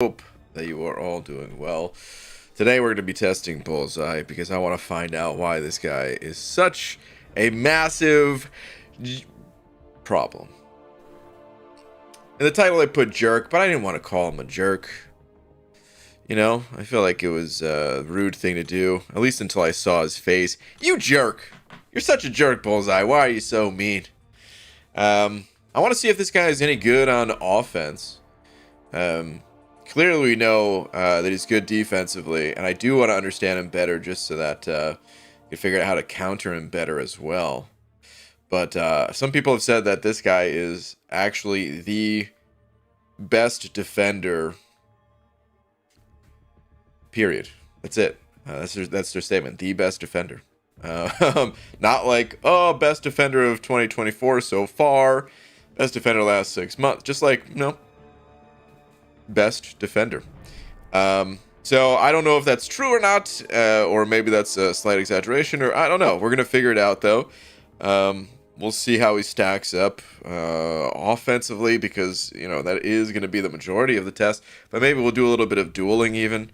Hope that you are all doing well. Today we're going to be testing Bullseye because I want to find out why this guy is such a massive problem. In the title I put jerk, but I didn't want to call him a jerk. You know, I feel like it was a rude thing to do, at least until I saw his face. You jerk! You're such a jerk, Bullseye. Why are you so mean? I want to see if this guy is any good on offense. Clearly we know that he's good defensively, and I do want to understand him better just so that we can figure out how to counter him better as well. But some people have said that this guy is actually the best defender, period. That's it. That's their statement. The best defender. Not like, oh, best defender of 2024 so far, best defender last 6 months. Just like, no, best defender. So I don't know if that's true or not, or maybe that's a slight exaggeration, or I don't know. We're gonna figure it out though. We'll see how he stacks up offensively, because you know that is going to be the majority of the test. But maybe we'll do a little bit of dueling even,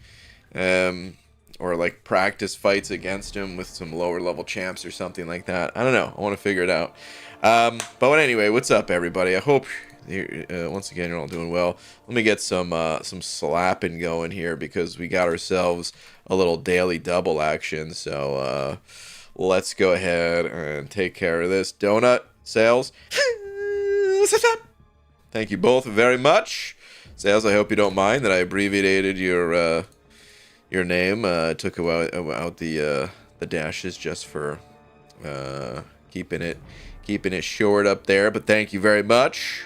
or like practice fights against him with some lower level champs or something like that. I don't know. I want to figure it out. But anyway, what's up, everybody? I hope once again you're all doing well. Let me get some slapping going here, because we got ourselves a little daily double action. So let's go ahead and take care of this. Donut sales. Thank you both very much. Sales, I hope you don't mind that I abbreviated your name. Took out the dashes just for keeping it short up there. But thank you very much.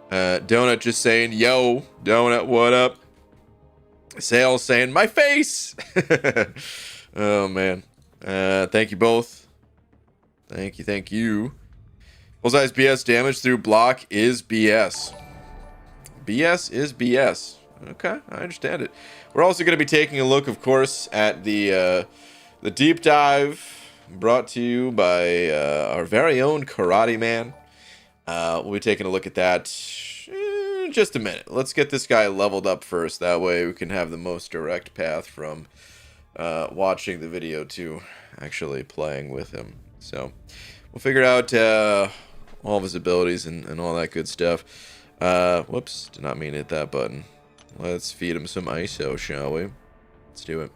Donut just saying, yo, Donut, what up? Sales saying, my face. Oh, man. Thank you both. Thank you. Bullseye's BS damage through block is BS. BS is BS. Okay, I understand it. We're also going to be taking a look, of course, at the deep dive brought to you by our very own Karate Man. We'll be taking a look at that in just a minute. Let's get this guy leveled up first. That way we can have the most direct path from watching the video to actually playing with him. So we'll figure out all of his abilities and all that good stuff. Whoops, did not mean to hit that button. Let's feed him some ISO, shall we? Let's do it.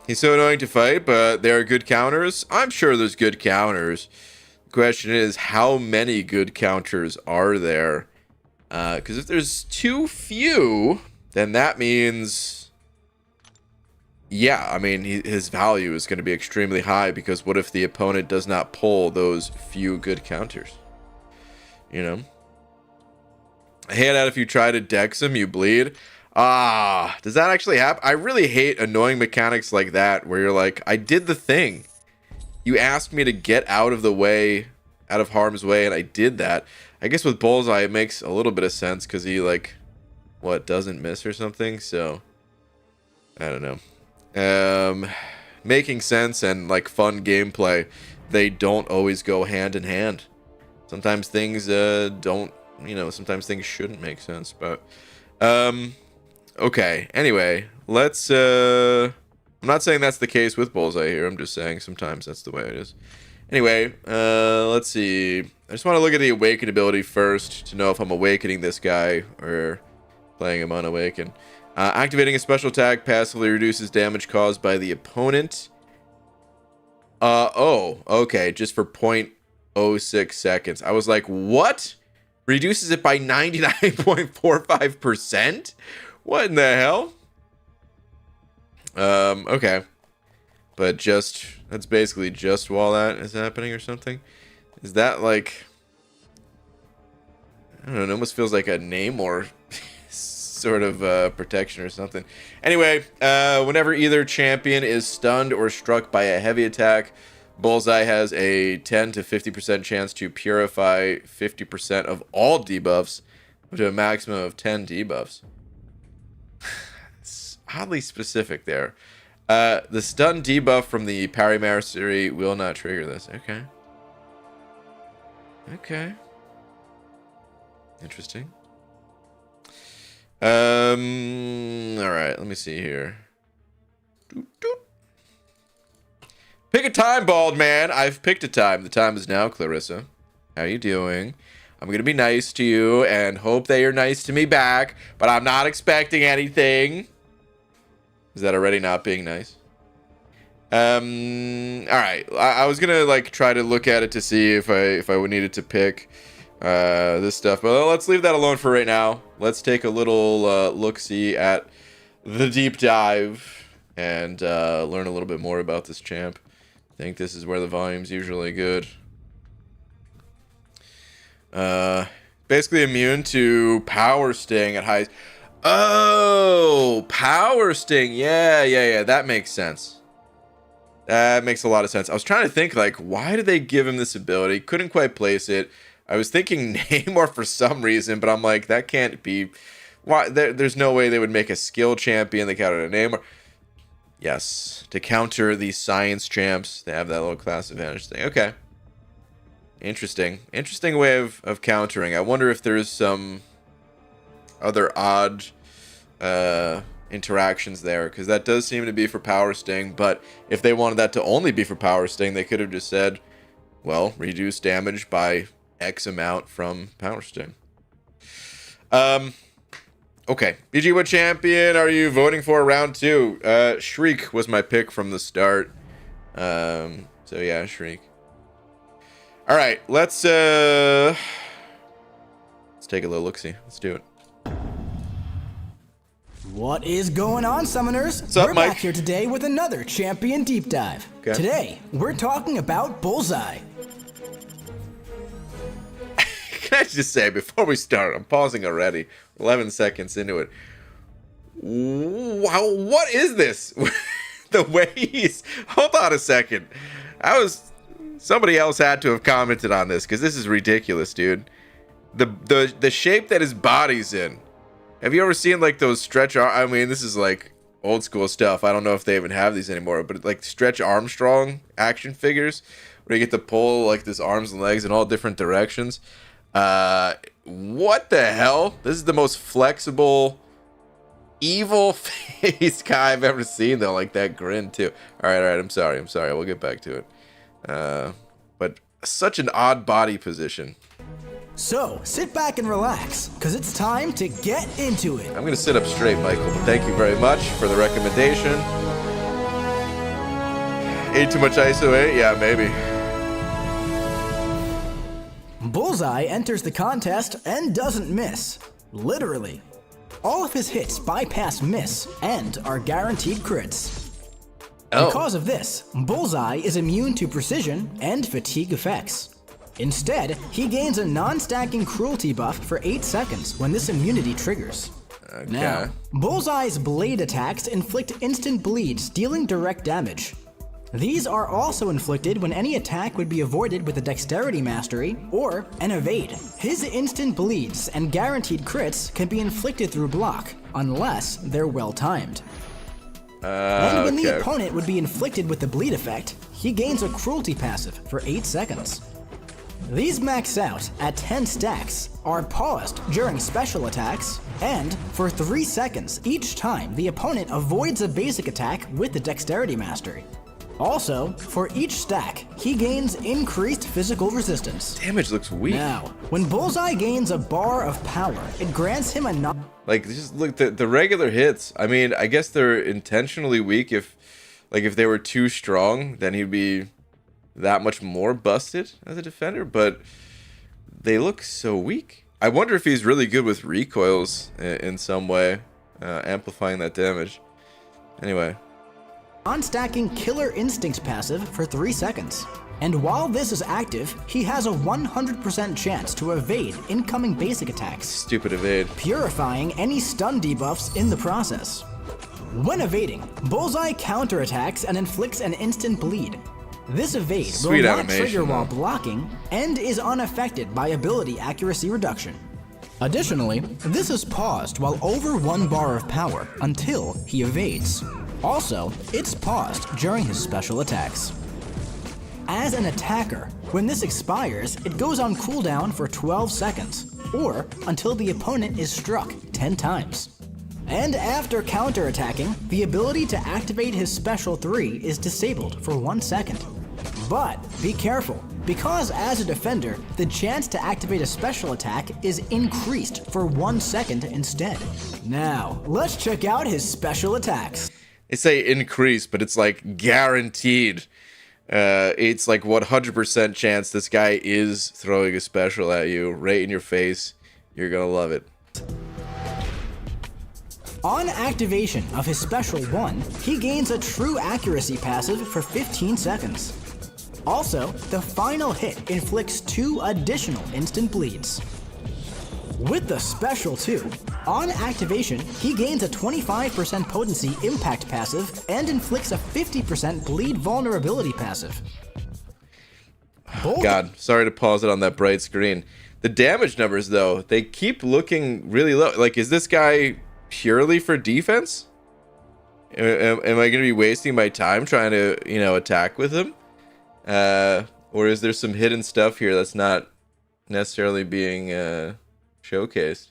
He's so annoying to fight, but there are good counters. I'm sure there's good counters. The question is, how many good counters are there? Because if there's too few, then that means, yeah, I mean, his value is going to be extremely high, because what if the opponent does not pull those few good counters? You know? I hate that if you try to dex him, you bleed. Does that actually happen? I really hate annoying mechanics like that, where you're like, I did the thing. You asked me to get out of the way, out of harm's way, and I did that. I guess with Bullseye, it makes a little bit of sense, because he, like, what, doesn't miss or something? So, I don't know. Making sense and, like, fun gameplay, they don't always go hand in hand. Sometimes things don't, you know, sometimes things shouldn't make sense, but okay, anyway, let's I'm not saying that's the case with Bullseye here. I'm just saying sometimes that's the way it is. Anyway, let's see. I just want to look at the awaken ability first to know if I'm awakening this guy or playing him unawakened. Activating a special attack passively reduces damage caused by the opponent. Oh, okay, just for 0.06 seconds. I was like, what? Reduces it by 99.45%? What in the hell? Okay. But that's basically just while that is happening or something. Is that like, I don't know, it almost feels like a name or sort of protection or something. Anyway, whenever either champion is stunned or struck by a heavy attack, Bullseye has a 10 to 50% chance to purify 50% of all debuffs up to a maximum of 10 debuffs. It's oddly specific there. The stun debuff from the parry mastery will not trigger this. Okay. Okay. Interesting. All right, let me see here. Doot, doot. Pick a time, bald man. I've picked a time. The time is now, Clarissa. How you doing? I'm gonna be nice to you and hope that you're nice to me back, but I'm not expecting anything. Is that already not being nice? All right. I was gonna like try to look at it to see if I would needed to pick this stuff, but let's leave that alone for right now. Let's take a little look-see at the deep dive and learn a little bit more about this champ. I think this is where the volume's usually good. Basically immune to power sting at highs. Oh, power sting. Yeah. That makes sense. That makes a lot of sense. I was trying to think, like, why did they give him this ability? Couldn't quite place it. I was thinking Namor for some reason, but I'm like, that can't be. Why? There's no way they would make a skill champion that countered a Namor. Yes, to counter these science champs, they have that little class advantage thing. Okay. Interesting way of countering. I wonder if there's some other odd interactions there, because that does seem to be for power sting. But if they wanted that to only be for power sting, they could have just said, well, reduce damage by X amount from power sting. Okay, BG, what champion are you voting for round 2? Shriek was my pick from the start. So yeah, Shriek. All right, let's take a little look-see. Let's do it. What is going on, Summoners? What's up, we're Mike? back here today with another champion deep dive. Okay. Today, we're talking about Bullseye. Can I just say, before we start, I'm pausing already. 11 seconds into it. Wow, what is this? The way he's... Hold on a second. Somebody else had to have commented on this, because this is ridiculous, dude. The shape that his body's in. Have you ever seen, like, those stretch... I mean, this is, like, old school stuff. I don't know if they even have these anymore, but, like, Stretch Armstrong action figures, where you get to pull, like, this arms and legs in all different directions. What the hell? This is the most flexible, evil face guy I've ever seen, though. Like that grin too. All right. I'm sorry. We'll get back to it. But such an odd body position. So, sit back and relax, because it's time to get into it. I'm gonna sit up straight, Michael, but thank you very much for the recommendation. Ate too much ISO 8? Yeah, maybe. Bullseye enters the contest and doesn't miss. Literally. All of his hits bypass miss and are guaranteed crits. Oh. Because of this, Bullseye is immune to precision and fatigue effects. Instead, he gains a non-stacking cruelty buff for 8 seconds when this immunity triggers. Okay. Now, Bullseye's blade attacks inflict instant bleeds, dealing direct damage. These are also inflicted when any attack would be avoided with a dexterity mastery or an evade. His instant bleeds and guaranteed crits can be inflicted through block, unless they're well timed. And when the opponent would be inflicted with the bleed effect, he gains a cruelty passive for 8 seconds. These max out at 10 stacks, are paused during special attacks, and for 3 seconds each time the opponent avoids a basic attack with the dexterity mastery. Also, for each stack, he gains increased physical resistance. Damage looks weak. Now, when Bullseye gains a bar of power, it grants him a Like, just look, the regular hits, I mean, I guess they're intentionally weak. If they were too strong, then he'd be that much more busted as a defender, but they look so weak. I wonder if he's really good with recoils in some way, amplifying that damage. Anyway. non-stacking Killer Instinct passive for 3 seconds. And while this is active, he has a 100% chance to evade incoming basic attacks. Stupid evade. Purifying any stun debuffs in the process. When evading, Bullseye counterattacks and inflicts an instant bleed. This evade will not trigger while blocking and is unaffected by ability accuracy reduction. Additionally, this is paused while over 1 bar of power until he evades. Also, it's paused during his special attacks. As an attacker, when this expires, it goes on cooldown for 12 seconds, or until the opponent is struck 10 times. And after counterattacking, the ability to activate his special 3 is disabled for 1 second. But be careful, because as a defender, the chance to activate a special attack is increased for 1 second instead. Now, let's check out his special attacks. They say increase, but it's like guaranteed. It's like 100% chance this guy is throwing a special at you, right in your face. You're gonna love it. On activation of his special 1, he gains a true accuracy passive for 15 seconds. Also, the final hit inflicts 2 additional instant bleeds. With the special 2, on activation, he gains a 25% potency impact passive and inflicts a 50% bleed vulnerability passive. God, sorry to pause it on that bright screen. The damage numbers, though, they keep looking really low. Like, is this guy purely for defense? Am I going to be wasting my time trying to, attack with him? Or is there some hidden stuff here that's not necessarily being showcased?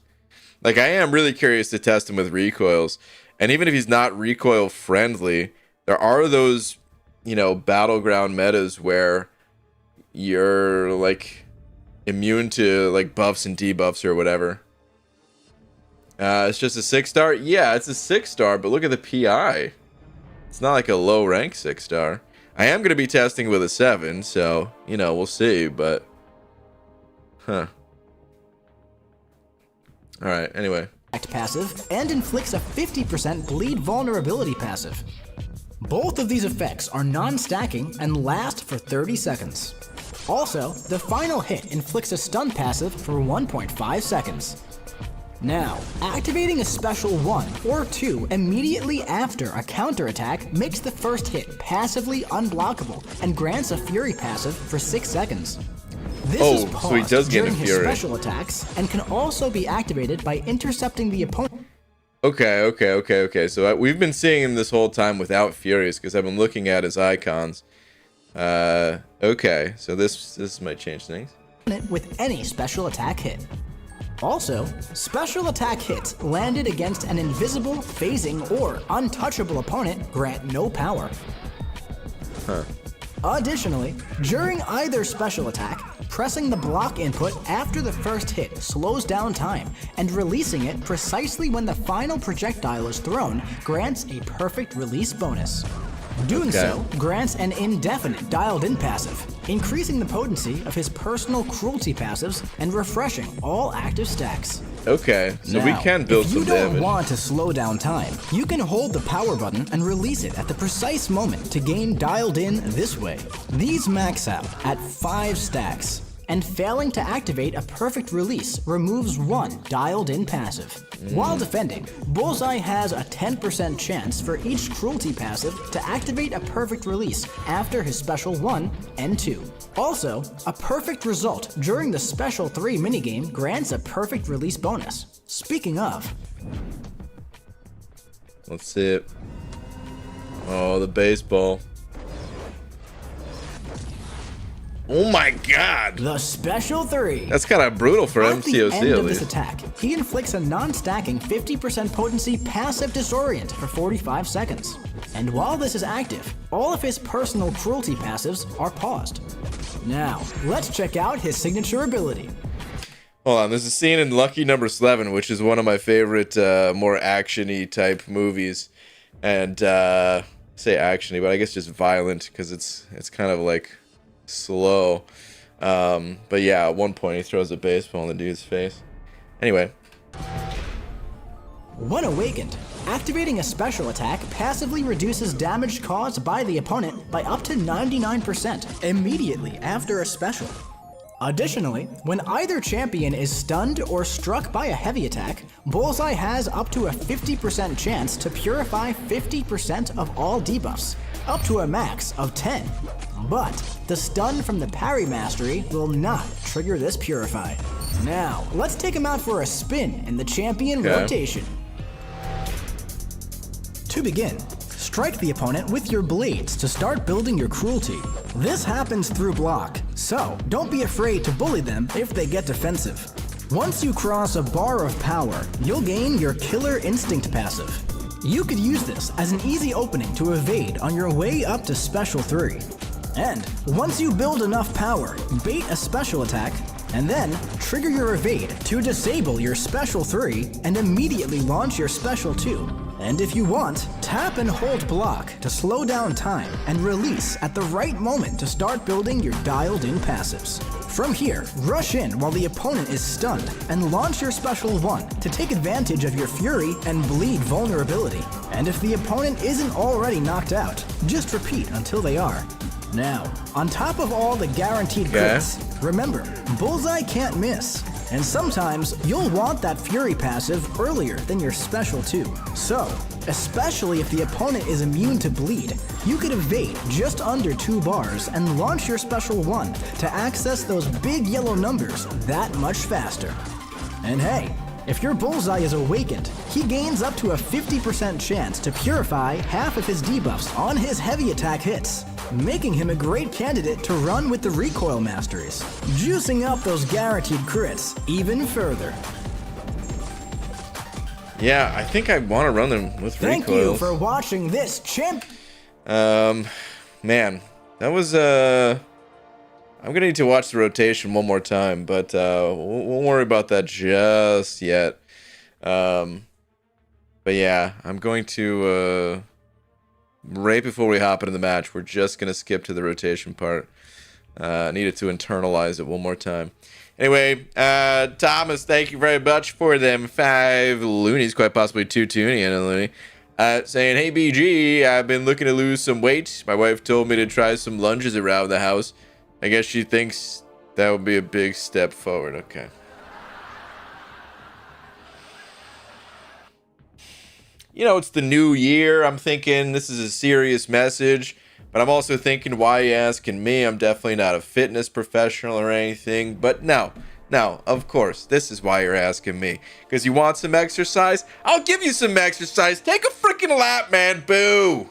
Like, I am really curious to test him with recoils. And even if he's not recoil friendly, there are those, battleground metas where you're, like, immune to, like, buffs and debuffs or whatever. It's just a 6-star? Yeah, it's a 6-star, but look at the PI. It's not like a low rank 6-star. I am going to be testing with a 7, so, we'll see, but... Huh. Alright, anyway. Passive and inflicts a 50% bleed vulnerability passive. Both of these effects are non-stacking and last for 30 seconds. Also, the final hit inflicts a stun passive for 1.5 seconds. Now, activating a special 1 or 2 immediately after a counterattack makes the first hit passively unblockable and grants a Fury passive for 6 seconds. This is paused so he does get a during his Fury. special attacks and can also be activated by intercepting the opponent. Okay. So we've been seeing him this whole time without Furies because I've been looking at his icons. Okay, so this might change things. With any special attack hit. Also, special attack hits landed against an invisible, phasing, or untouchable opponent grant no power. Huh. Additionally, during either special attack, pressing the block input after the first hit slows down time, and releasing it precisely when the final projectile is thrown grants a perfect release bonus. Doing so grants an indefinite dialed-in passive, increasing the potency of his personal cruelty passives and refreshing all active stacks. Okay, so now, we can build some if you don't damage. want to slow down time, you can hold the power button and release it at the precise moment to gain dialed in this way. These max out at 5 stacks, and failing to activate a perfect release removes 1 dialed-in passive. While defending, Bullseye has a 10% chance for each cruelty passive to activate a perfect release after his special 1 and 2. Also, a perfect result during the special 3 minigame grants a perfect release bonus. Speaking of... Let's see it. Oh, the baseball. Oh my god! The special 3. That's kind of brutal for At the MCOC end at of this least. attack, he inflicts a non-stacking 50% potency passive disorient for 45 seconds. And while this is active, all of his personal cruelty passives are paused. Now, let's check out his signature ability. Hold on, there's a scene in Lucky Number 11, which is one of my favorite, more action-y type movies. And, say action-y, but I guess just violent, because it's kind of like... slow. But yeah, at one point he throws a baseball in the dude's face. Anyway. When awakened, activating a special attack passively reduces damage caused by the opponent by up to 99% immediately after a special. Additionally, when either champion is stunned or struck by a heavy attack, Bullseye has up to a 50% chance to purify 50% of all debuffs, up to a max of 10. But the stun from the parry mastery will not trigger this purify. Now, let's take him out for a spin in the champion rotation. To begin, strike the opponent with your blades to start building your cruelty. This happens through block, so don't be afraid to bully them if they get defensive. Once you cross a bar of power, you'll gain your Killer Instinct passive. You could use this as an easy opening to evade on your way up to Special 3. And once you build enough power, bait a special attack, and then trigger your evade to disable your Special 3 and immediately launch your Special 2. And if you want, tap and hold block to slow down time and release at the right moment to start building your dialed-in passives. From here, rush in while the opponent is stunned and launch your Special 1 to take advantage of your Fury and Bleed vulnerability. And if the opponent isn't already knocked out, just repeat until they are. Now, on top of all the guaranteed crits, remember, Bullseye can't miss. And sometimes, you'll want that Fury passive earlier than your Special 2. So, especially if the opponent is immune to bleed, you could evade just under 2 bars and launch your Special 1 to access those big yellow numbers that much faster. And hey, if your Bullseye is awakened, he gains up to a 50% chance to purify half of his debuffs on his heavy attack hits, making him a great candidate to run with the recoil masteries, juicing up those guaranteed crits even further. Yeah, I think I want to run them with Thank recoils. you for watching this champ. Man, that was I'm gonna need to watch the rotation one more time, but won't worry about that just yet. But yeah, I'm going to right before we hop into the match, we're just gonna skip to the rotation part. Needed to internalize it one more time. Anyway, Thomas, thank you very much for them 5 loonies, quite possibly 2 tuning and a loony. Saying, hey BG, I've been looking to lose some weight. My wife told me to try some lunges around the house. I guess she thinks that would be a big step forward. Okay. You know, it's the new year. I'm thinking this is a serious message, but I'm also thinking, why are you asking me? I'm definitely not a fitness professional or anything. But no, of course, this is why you're asking me. Because you want some exercise? I'll give you some exercise. Take a freaking lap, man. Boo.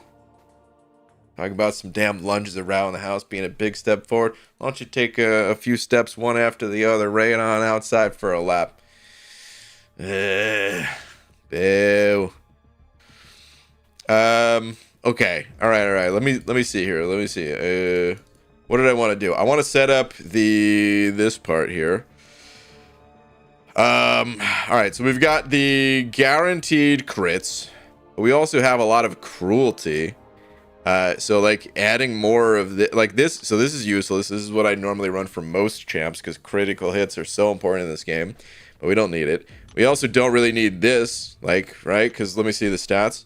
Talking about some damn lunges around the house being a big step forward. Why don't you take a few steps one after the other, right on outside for a lap? Boo. Okay. All right. Let me see here. Let me see. What did I want to do? I want to set up this part here. All right. So we've got the guaranteed crits. We also have a lot of cruelty. So like adding more of this, so this is useless. This is what I normally run for most champs because critical hits are so important in this game, but we don't need it. We also don't really need this, right? Because let me see the stats.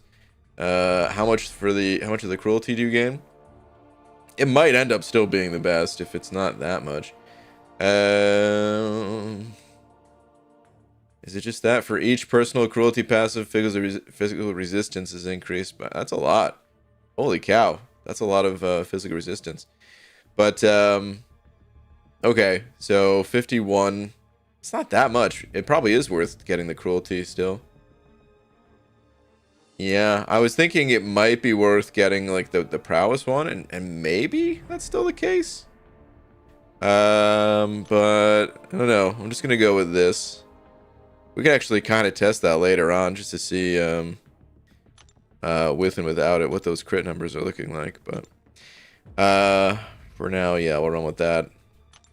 How much of the cruelty do you gain? It might end up still being the best if it's not that much. Is it just that for each personal cruelty passive, physical resistance is increased? But that's a lot. Holy cow, that's a lot of physical resistance. But okay, so 51. It's not that much. It probably is worth getting the cruelty still. Yeah, I was thinking it might be worth getting like the prowess one, and maybe that's still the case. But I don't know. I'm just gonna go with this. We can actually kind of test that later on just to see with and without it what those crit numbers are looking like. But for now, yeah, we'll run with that.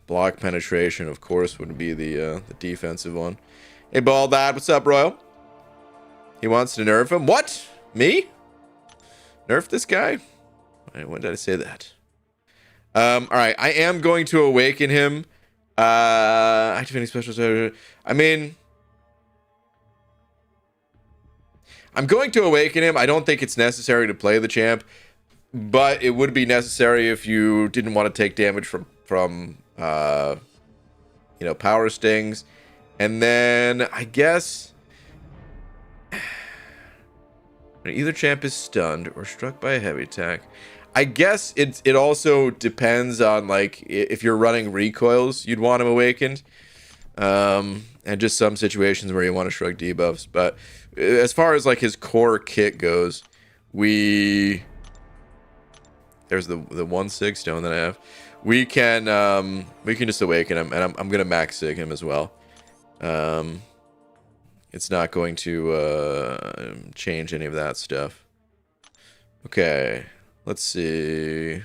Block penetration, of course, would be the defensive one. Hey, Ball Dad, what's up, Royal? He wants to nerf him. What? Me? Nerf this guy? When did I say that? All right, I am going to awaken him. Activating special. I mean, I'm going to awaken him. I don't think it's necessary to play the champ, but it would be necessary if you didn't want to take damage from you know, power stings. And then I guess when either champ is stunned or struck by a heavy attack, I guess it also depends on, like, if you're running recoils, you'd want him awakened. And just some situations where you want to shrug debuffs. But as far as like his core kit goes, there's the 1-sig stone that I have. We can just awaken him, and I'm gonna max sig him as well. It's not going to change any of that stuff. Okay, let's see.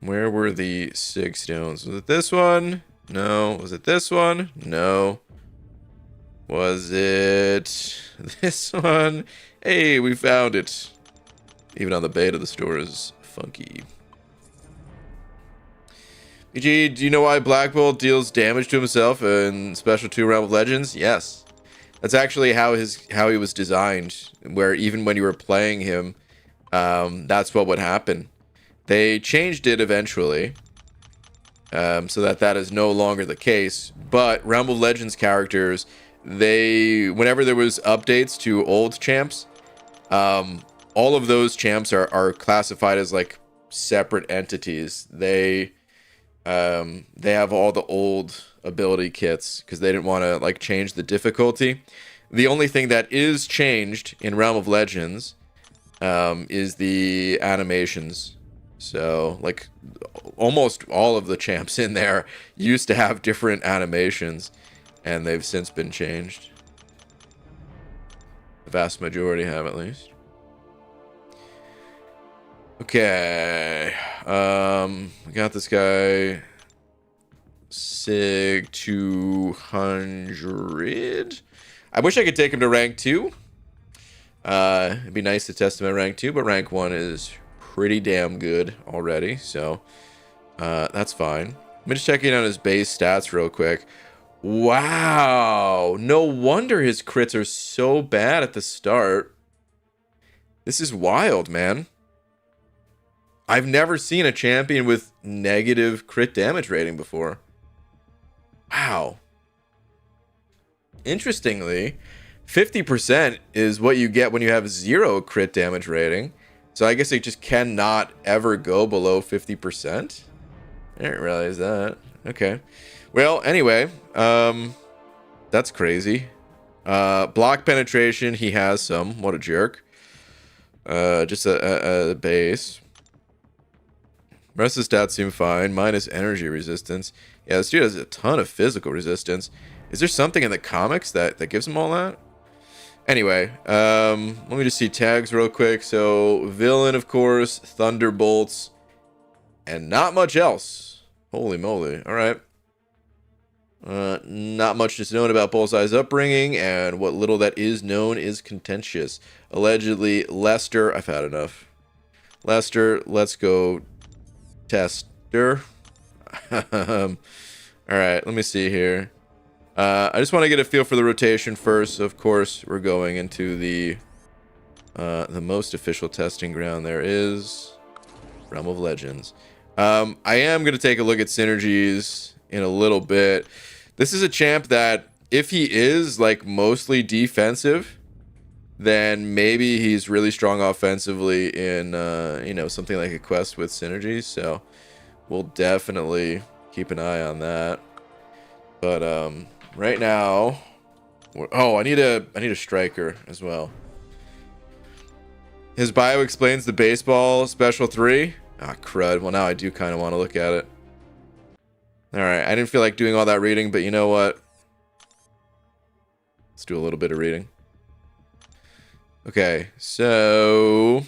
Where were the sig stones? Was it this one? No. Was it this one? No. Was it this one? Hey, we found it. Even on the beta, the store is funky. BG, do you know why Black Bolt deals damage to himself in Special 2 Realm of Legends? Yes. That's actually how he was designed, where even when you were playing him, that's what would happen. They changed it eventually, so that is no longer the case. But Realm of Legends characters, whenever there was updates to old champs, all of those champs are classified as like separate entities. They have all the old ability kits because they didn't want to like change the difficulty. The only thing that is changed in Realm of Legends is the animations. So like almost all of the champs in there used to have different animations, and they've since been changed. The vast majority have, at least. Okay. We got this guy. Sig 200. I wish I could take him to rank 2. It'd be nice to test him at rank 2, but rank 1 is pretty damn good already, so that's fine. I'm just checking on his base stats real quick. Wow, no wonder his crits are so bad at the start. This is wild, man. I've never seen a champion with negative crit damage rating before. Wow. Interestingly, 50% is what you get when you have 0 crit damage rating. So I guess it just cannot ever go below 50%. I didn't realize that. Okay. Well, anyway, that's crazy. Block penetration, he has some. What a jerk. Just a base. Rest of the stats seem fine. Minus energy resistance. Yeah, this dude has a ton of physical resistance. Is there something in the comics that gives him all that? Anyway, let me just see tags real quick. So, villain, of course, thunderbolts, and not much else. Holy moly. All right. Not much is known about Bullseye's upbringing, and what little that is known is contentious. Allegedly, Lester. I've had enough. Lester, let's go tester. All right, let me see here. I just want to get a feel for the rotation first. Of course, we're going into the most official testing ground there is, Realm of Legends. I am going to take a look at synergies in a little bit. This is a champ that, if he is like mostly defensive, then maybe he's really strong offensively in something like a quest with synergies. So we'll definitely keep an eye on that. But right now, I need a striker as well. His bio explains the baseball special 3. Ah, crud. Well, now I do kind of want to look at it. All right, I didn't feel like doing all that reading, but you know what? Let's do a little bit of reading. Okay, so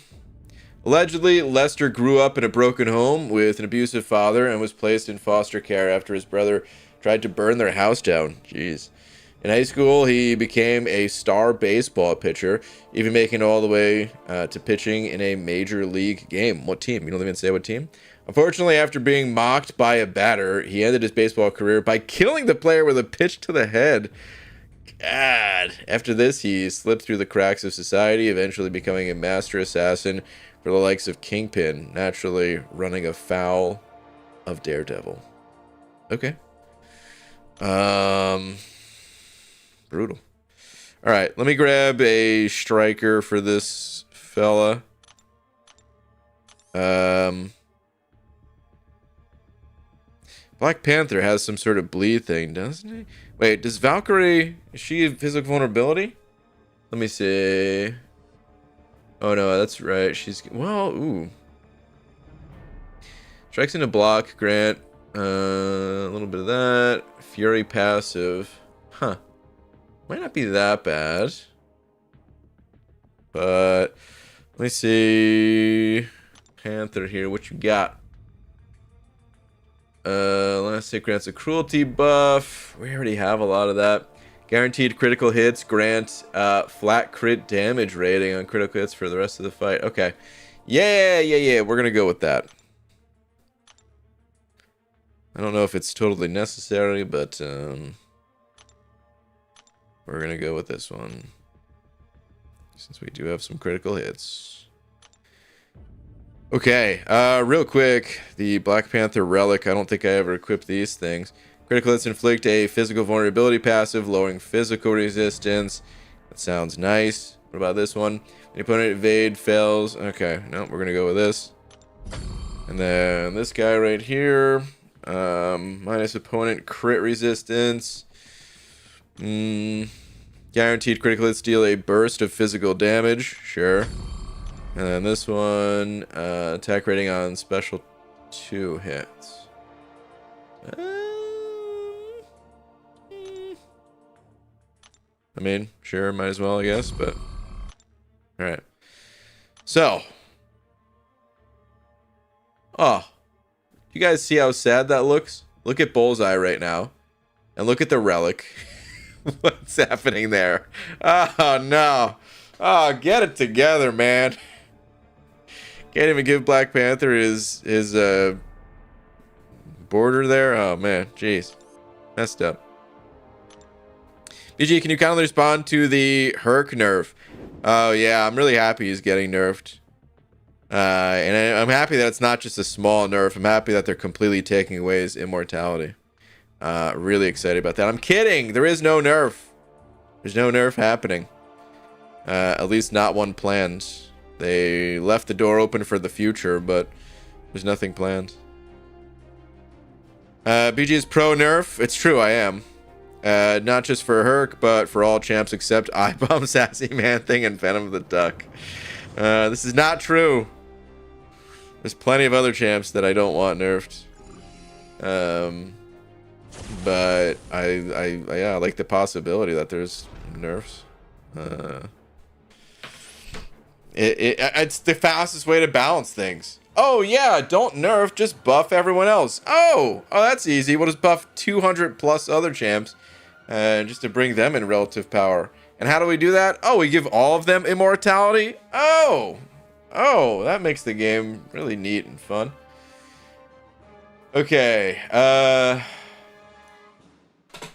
allegedly, Lester grew up in a broken home with an abusive father and was placed in foster care after his brother tried to burn their house down. Jeez. In high school, he became a star baseball pitcher, even making it all the way to pitching in a major league game. What team? You don't even say what team? Unfortunately, after being mocked by a batter, he ended his baseball career by killing the player with a pitch to the head. God. After this, he slipped through the cracks of society, eventually becoming a master assassin for the likes of Kingpin, naturally running afoul of Daredevil. Okay. Brutal. All right, let me grab a striker for this fella. Black Panther has some sort of bleed thing, doesn't he? Wait, does Valkyrie, is she physical vulnerability? Let me see. Oh no, that's right. She's, well, ooh. Strikes into block, grant A little bit of that. Fury passive. Huh. Might not be that bad. But let me see. Panther here. What you got? Last hit grants a cruelty buff. We already have a lot of that. Guaranteed critical hits grant flat crit damage rating on critical hits for the rest of the fight. Okay. Yeah. We're gonna go with that. I don't know if it's totally necessary, but we're gonna go with this one since we do have some critical hits. Okay, real quick, the Black Panther Relic. I don't think I ever equipped these things. Critical hits inflict a physical vulnerability passive, lowering physical resistance. That sounds nice. What about this one? The opponent evade fails. Okay, no, we're gonna go with this. And then this guy right here. Minus opponent crit resistance. Guaranteed critical hits deal a burst of physical damage. Sure. And then this one, attack rating on special 2 hits. I mean, sure, might as well, I guess, but... Alright. So. Oh. You guys see how sad that looks? Look at Bullseye right now. And look at the relic. What's happening there? Oh, no. Oh, get it together, man. Can't even give Black Panther his border there. Oh, man. Jeez. Messed up. BG, can you kindly respond to the Herc nerf? Oh, yeah. I'm really happy he's getting nerfed. And I'm happy that it's not just a small nerf. I'm happy that they're completely taking away his immortality. Really excited about that. I'm kidding. There is no nerf. There's no nerf happening. At least not one planned. They left the door open for the future, but there's nothing planned. BG is pro nerf. It's true, I am. Not just for Herc, but for all champs except I-Bomb, Sassy Man Thing, and Venom the Duck. This is not true. There's plenty of other champs that I don't want nerfed. But I like the possibility that there's nerfs. It's the fastest way to balance things. Oh yeah, don't nerf, just buff everyone else. Oh, that's easy. We'll just buff 200 plus other champs, just to bring them in relative power. And how do we do that? Oh, we give all of them immortality? Oh, that makes the game really neat and fun. Okay,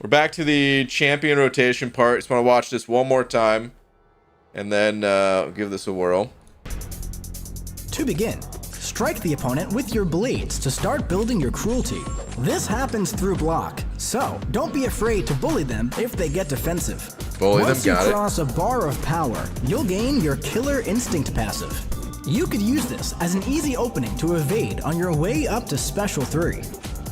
we're back to the champion rotation part. Just want to watch this one more time, and then give this a whirl. To begin, strike the opponent with your blades to start building your cruelty. This happens through block, so don't be afraid to bully them if they get defensive. Bully them, Once you cross a bar of power, you'll gain your Killer Instinct passive. You could use this as an easy opening to evade on your way up to Special 3.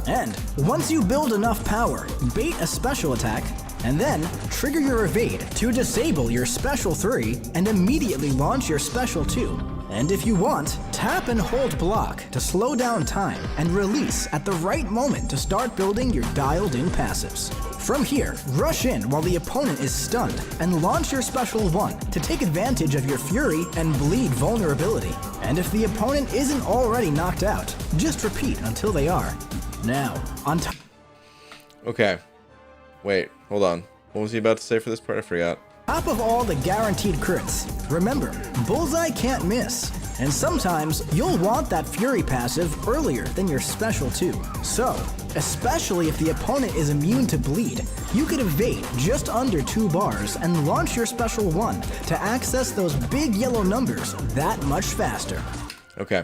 And once you build enough power, bait a special attack, and then trigger your evade to disable your Special 3 and immediately launch your Special 2. And if you want, tap and hold block to slow down time and release at the right moment to start building your dialed-in passives. From here, rush in while the opponent is stunned and launch your Special 1 to take advantage of your Fury and Bleed vulnerability. And if the opponent isn't already knocked out, just repeat until they are. Now, on top. Okay. Wait, hold on. What was he about to say for this part? I forgot. Top of all the guaranteed crits, remember, Bullseye can't miss. And sometimes you'll want that Fury passive earlier than your Special 2. So, especially if the opponent is immune to bleed, you could evade just under 2 bars and launch your Special 1 to access those big yellow numbers that much faster. Okay.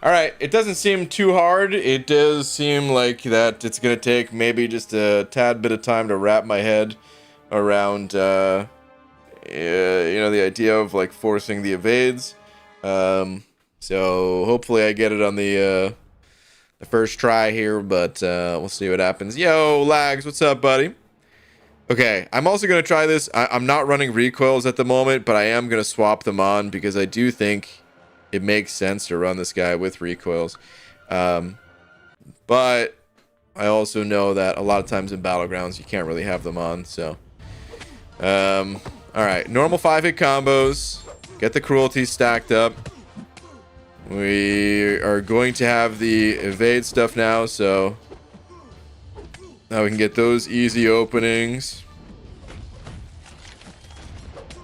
Alright, it doesn't seem too hard. It does seem like that it's going to take maybe just a tad bit of time to wrap my head around, you know, the idea of like forcing the evades. So hopefully I get it on the first try here, but we'll see what happens. Yo, Lags, what's up, buddy? Okay, I'm also going to try this. I'm not running recoils at the moment, but I am going to swap them on because I do think it makes sense to run this guy with recoils. But I also know that a lot of times in Battlegrounds you can't really have them on, so. Alright, normal 5-hit combos. Get the cruelties stacked up. We are going to have the evade stuff now, so now we can get those easy openings.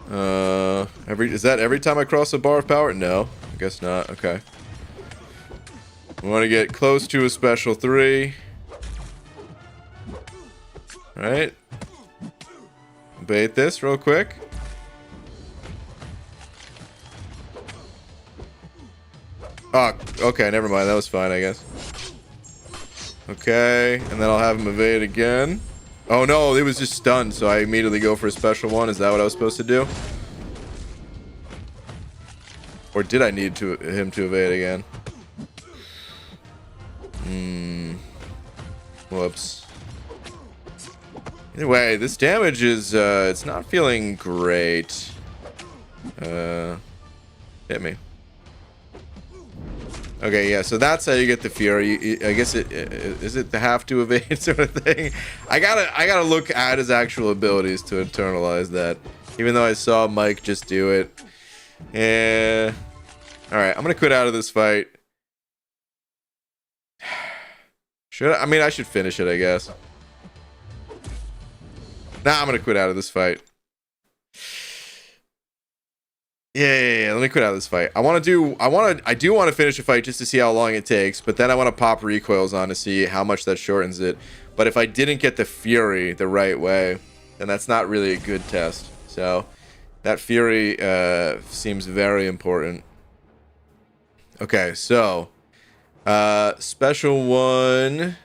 Is that every time I cross a bar of power? No, I guess not. Okay. We want to get close to a special 3. Alright. Bait this real quick. Oh, okay, never mind. That was fine, I guess. Okay, and then I'll have him evade again. Oh no, it was just stunned, so I immediately go for a special one. Is that what I was supposed to do? Or did I need him to evade again? Whoops. Anyway, this damage is, it's not feeling great. Hit me. Okay, yeah, so that's how you get the Fury. I guess is it the have to evade sort of thing? I gotta look at his actual abilities to internalize that. Even though I saw Mike just do it. Yeah. Alright, I'm gonna quit out of this fight. Should I? I mean, I should finish it, I guess. Nah, I'm gonna quit out of this fight. Yeah. Let me quit out of this fight. I do want to finish a fight just to see how long it takes, but then I want to pop recoils on to see how much that shortens it. But if I didn't get the Fury the right way, then that's not really a good test. So that Fury seems very important. Okay, so special one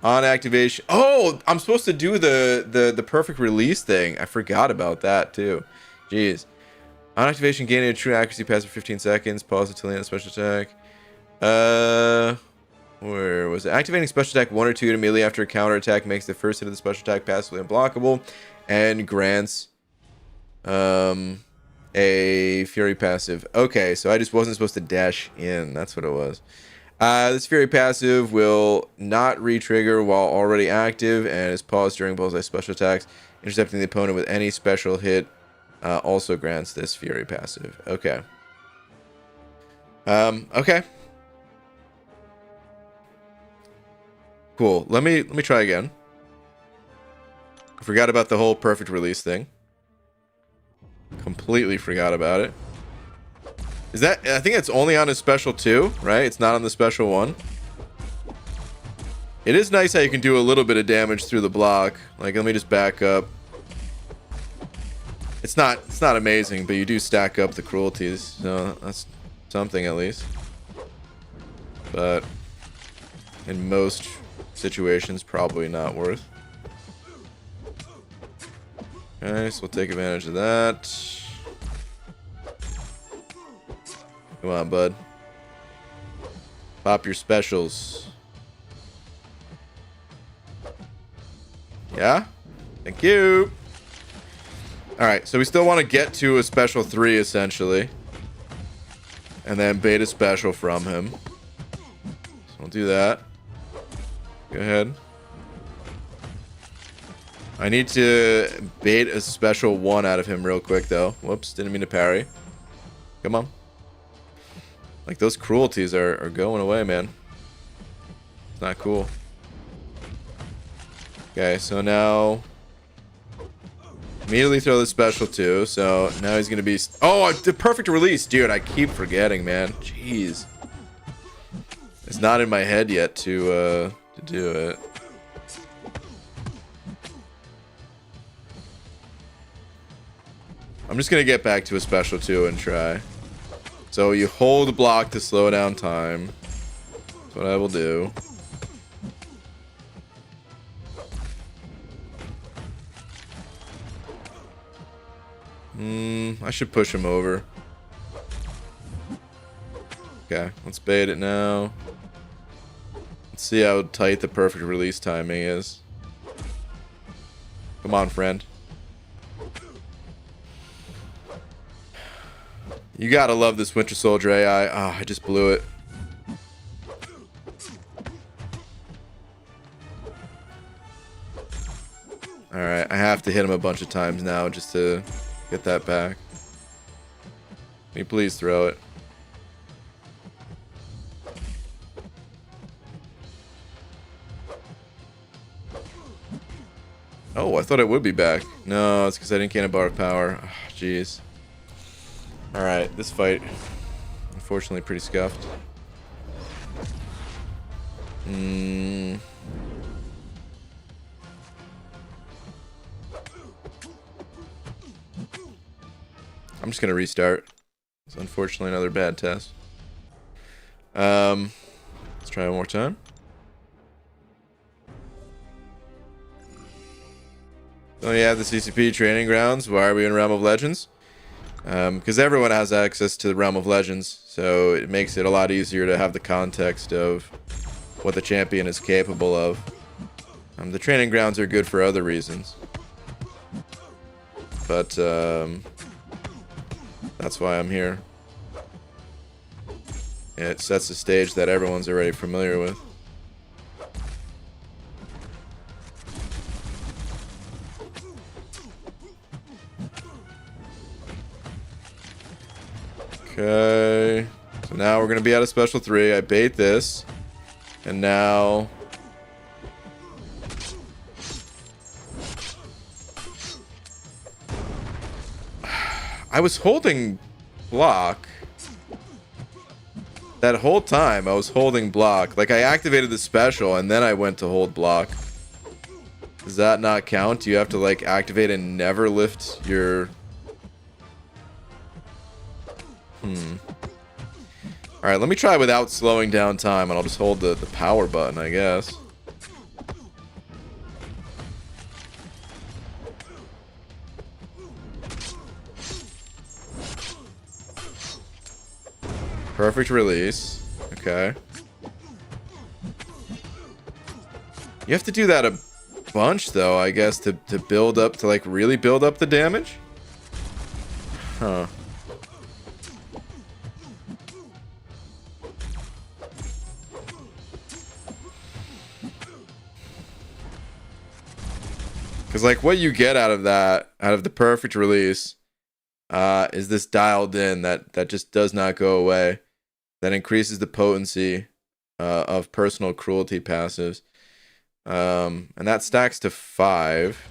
on activation. Oh, I'm supposed to do the perfect release thing. I forgot about that too. Jeez. On activation, gaining a true accuracy pass for 15 seconds. Pause until the end of special attack. Where was it? Activating special attack 1 or 2 immediately after a counter attack makes the first hit of the special attack passively unblockable and grants a Fury passive. Okay, so I just wasn't supposed to dash in. That's what it was. This Fury passive will not re-trigger while already active and is paused during Bullseye special attacks. Intercepting the opponent with any special hit also grants this Fury passive. Okay. Okay. Cool. Let me try again. I forgot about the whole perfect release thing. Completely forgot about it. Is that? I think it's only on his special 2, right? It's not on the special 1. It is nice how you can do a little bit of damage through the block. Like, let me just back up. It's not amazing, but you do stack up the cruelties, so that's something at least. But in most situations, probably not worth. Okay, so we'll take advantage of that. Come on, bud. Pop your specials. Yeah? Thank you. Alright, so we still want to get to a special 3, essentially. And then bait a special from him. So we'll do that. Go ahead. I need to bait a special 1 out of him real quick, though. Whoops, didn't mean to parry. Come on. Like, those cruelties are going away, man. It's not cool. Okay, so now... immediately throw the special 2, so now he's gonna be... oh, the perfect release! Dude, I keep forgetting, man. Jeez. It's not in my head yet to do it. I'm just gonna get back to a special 2 and try. So you hold the block to slow down time. That's what I will do. I should push him over. Okay, let's bait it now. Let's see how tight the perfect release timing is. Come on, friend. You gotta love this Winter Soldier AI. Ah, I just blew it. to hit him a bunch of times now just to get that back. Can you please throw it? Oh, I thought it would be back. No, it's because I didn't gain a bar of power. Jeez. Alright, this fight, unfortunately, pretty scuffed. I'm just gonna restart. It's unfortunately another bad test. Let's try one more time. Oh yeah, the CCP training grounds. Why are we in Realm of Legends? Because everyone has access to the Realm of Legends, so it makes it a lot easier to have the context of what the champion is capable of. The training grounds are good for other reasons, but that's why I'm here. It sets a stage that everyone's already familiar with. Okay, so now we're gonna be at a special 3. I bait this, and now I was holding block that whole time. I was holding block, like I activated the special and then I went to hold block. Does that not count? Do you have to like activate and never lift your... Alright, let me try without slowing down time, and I'll just hold the power button, I guess. Perfect release. Okay. You have to do that a bunch, though, I guess, to build up, to like really build up the damage? Huh. Because, like, what you get out of that, out of the perfect release, is this dialed in that just does not go away. That increases the potency of personal cruelty passives. And that stacks to 5.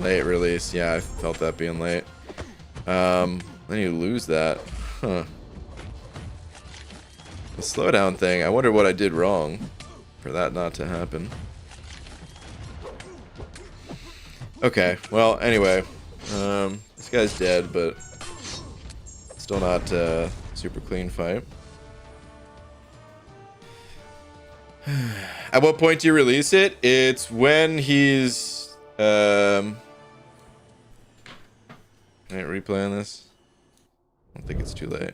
Late release. Yeah, I felt that being late. Then you lose that. Huh. The slowdown thing, I wonder what I did wrong for that not to happen. Okay, well, anyway. This guy's dead, but still not super clean fight. At what point do you release it? It's when he's... Can I replay on this? I don't think it's too late.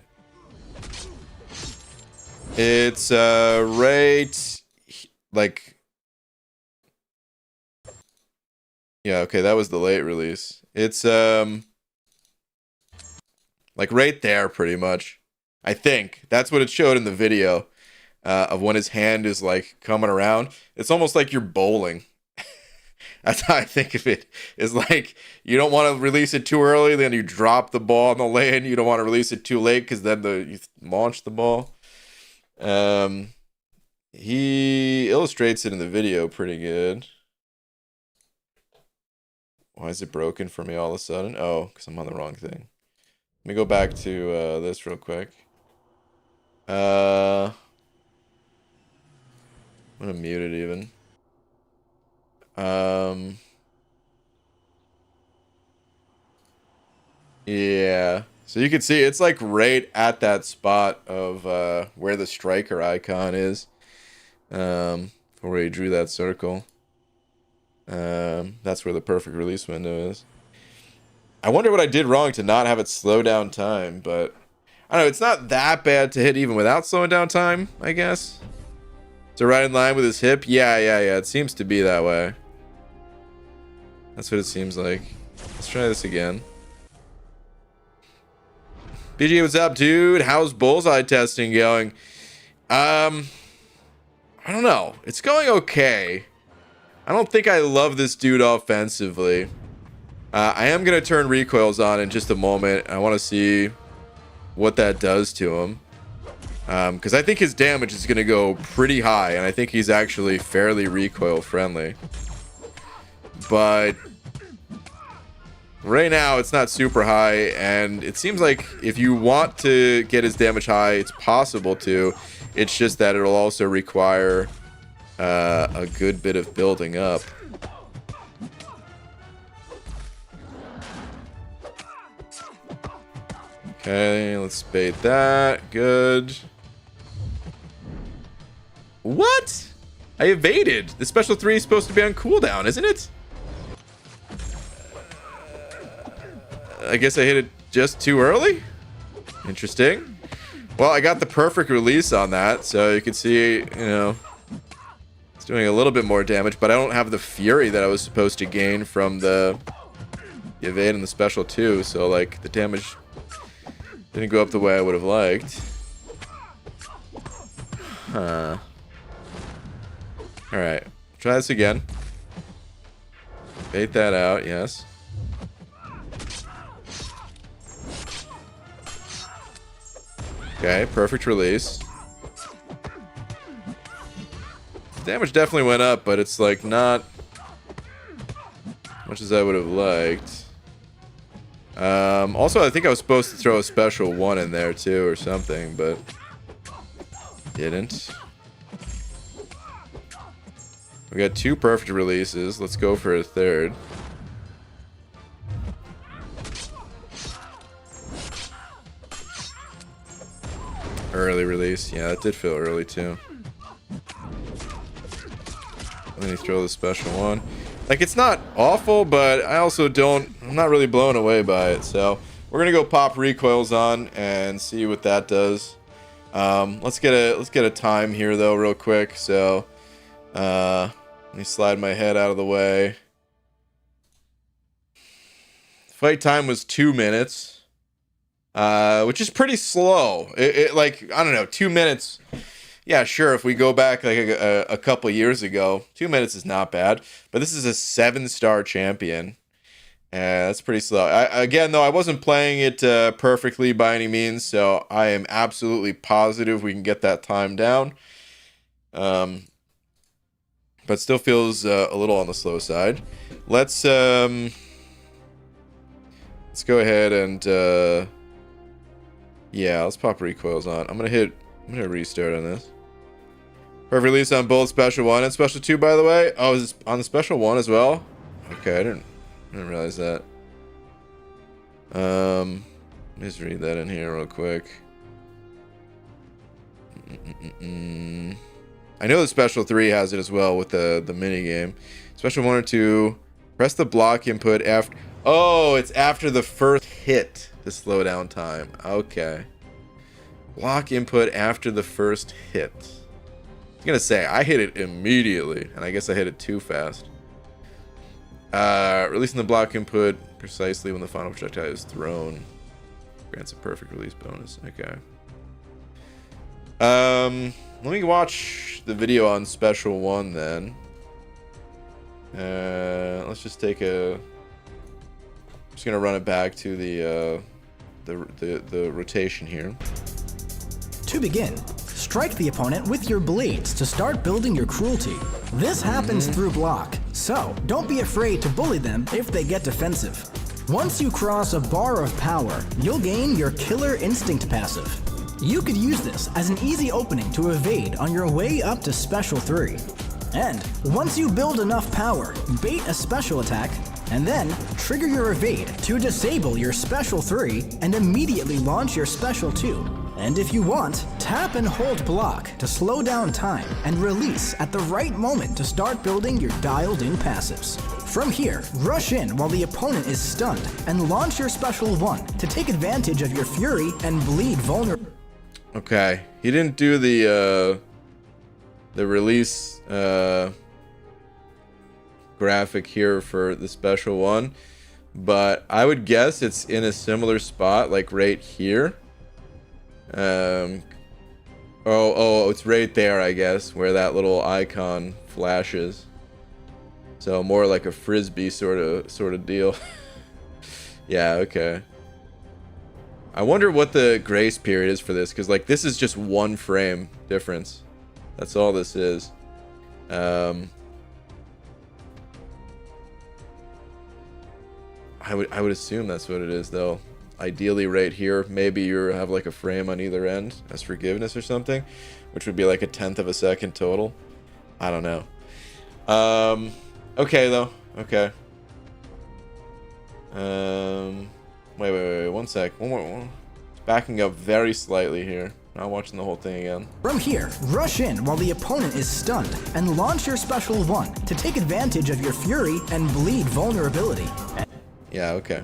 It's right like, yeah, okay, that was the late release. It's like right there pretty much. I think that's what it showed in the video of when his hand is like coming around. It's almost like you're bowling. That's how I think of it. Is like you don't want to release it too early, then you drop the ball in the lane. You don't want to release it too late because then you launch the ball. He illustrates it in the video pretty good. Why is it broken for me all of a sudden? Oh, because I'm on the wrong thing. Let me go back to this real quick. I'm gonna mute it even. Yeah. So you can see it's like right at that spot of where the striker icon is. Where he drew that circle. That's where the perfect release window is. I wonder what I did wrong to not have it slow down time, but I don't know, it's not that bad to hit even without slowing down time, I guess. So right in line with his hip? Yeah, it seems to be that way. That's what it seems like. Let's try this again. BG, what's up, dude? How's Bullseye testing going? I don't know. It's going okay. I don't think I love this dude offensively. I am going to turn recoils on in just a moment. I want to see what that does to him. Because I think his damage is going to go pretty high. And I think he's actually fairly recoil friendly. But right now, it's not super high. And it seems like if you want to get his damage high, it's possible to. It's just that it'll also require a good bit of building up. Okay, let's bait that. Good. What? I evaded. The special 3 is supposed to be on cooldown, isn't it? I guess I hit it just too early? Interesting. Well, I got the perfect release on that, so you can see, you know, it's doing a little bit more damage, but I don't have the fury that I was supposed to gain from the evade and the special 2, so, like, the damage didn't go up the way I would have liked. Huh. Alright. Try this again. Bait that out, yes. Okay, perfect release. Damage definitely went up, but it's like not as much as I would have liked. Also, I think I was supposed to throw a special 1 in there too or something, but didn't. We got 2 perfect releases. Let's go for a third. Early release. Yeah, that did feel early too. And then you throw the special 1. Like, it's not awful, but I also I'm not really blown away by it. So we're gonna go pop recoils on and see what that does. Let's get a time here though, real quick. So let me slide my head out of the way. Fight time was 2 minutes, which is pretty slow. Like, I don't know, 2 minutes. Yeah, sure, if we go back like a couple years ago, 2 minutes is not bad. But this is a 7-star champion. That's pretty slow. Again, though, I wasn't playing it perfectly by any means, so I am absolutely positive we can get that time down. But still feels a little on the slow side. Let's go ahead and yeah, let's pop recoils on. I'm gonna restart on this. Perfect release on both special 1 and special 2, by the way. Oh, is it on the special 1 as well? Okay, I didn't realize that. Just read that in here real quick. I know the special 3 has it as well with the mini game. Special 1 or 2. Press the block input after. Oh, it's after the first hit to slow down time. Okay. Block input after the first hit. I was gonna say I hit it immediately, and I guess I hit it too fast. Releasing the block input precisely when the final projectile is thrown grants a perfect release bonus. Okay. Let me watch the video on special 1 then. Let's just take I'm just gonna run it back to the rotation here. To begin, strike the opponent with your blades to start building your cruelty. This happens through block, so don't be afraid to bully them if they get defensive. Once you cross a bar of power, you'll gain your Killer Instinct passive. You could use this as an easy opening to evade on your way up to special 3. And once you build enough power, bait a special attack, and then trigger your evade to disable your special 3 and immediately launch your special 2. And if you want, tap and hold block to slow down time and release at the right moment to start building your dialed-in passives. From here, rush in while the opponent is stunned and launch your special 1 to take advantage of your fury and bleed vulnerability. Okay, he didn't do the release graphic here for the special 1, but I would guess it's in a similar spot, like right here. Oh, it's right there, I guess, where that little icon flashes. So more like a frisbee sort of deal. Yeah, okay. I wonder what the grace period is for this, because like this is just 1 frame difference. That's all this is. I would assume that's what it is, though. Ideally right here, maybe you have like a frame on either end as forgiveness or something, which would be like 1/10 of a second total. I don't know. Okay though. Okay. Wait, 1 sec. One more. Backing up very slightly here. Not watching the whole thing again. From here, rush in while the opponent is stunned and launch your special 1 to take advantage of your fury and bleed vulnerability. Yeah, okay.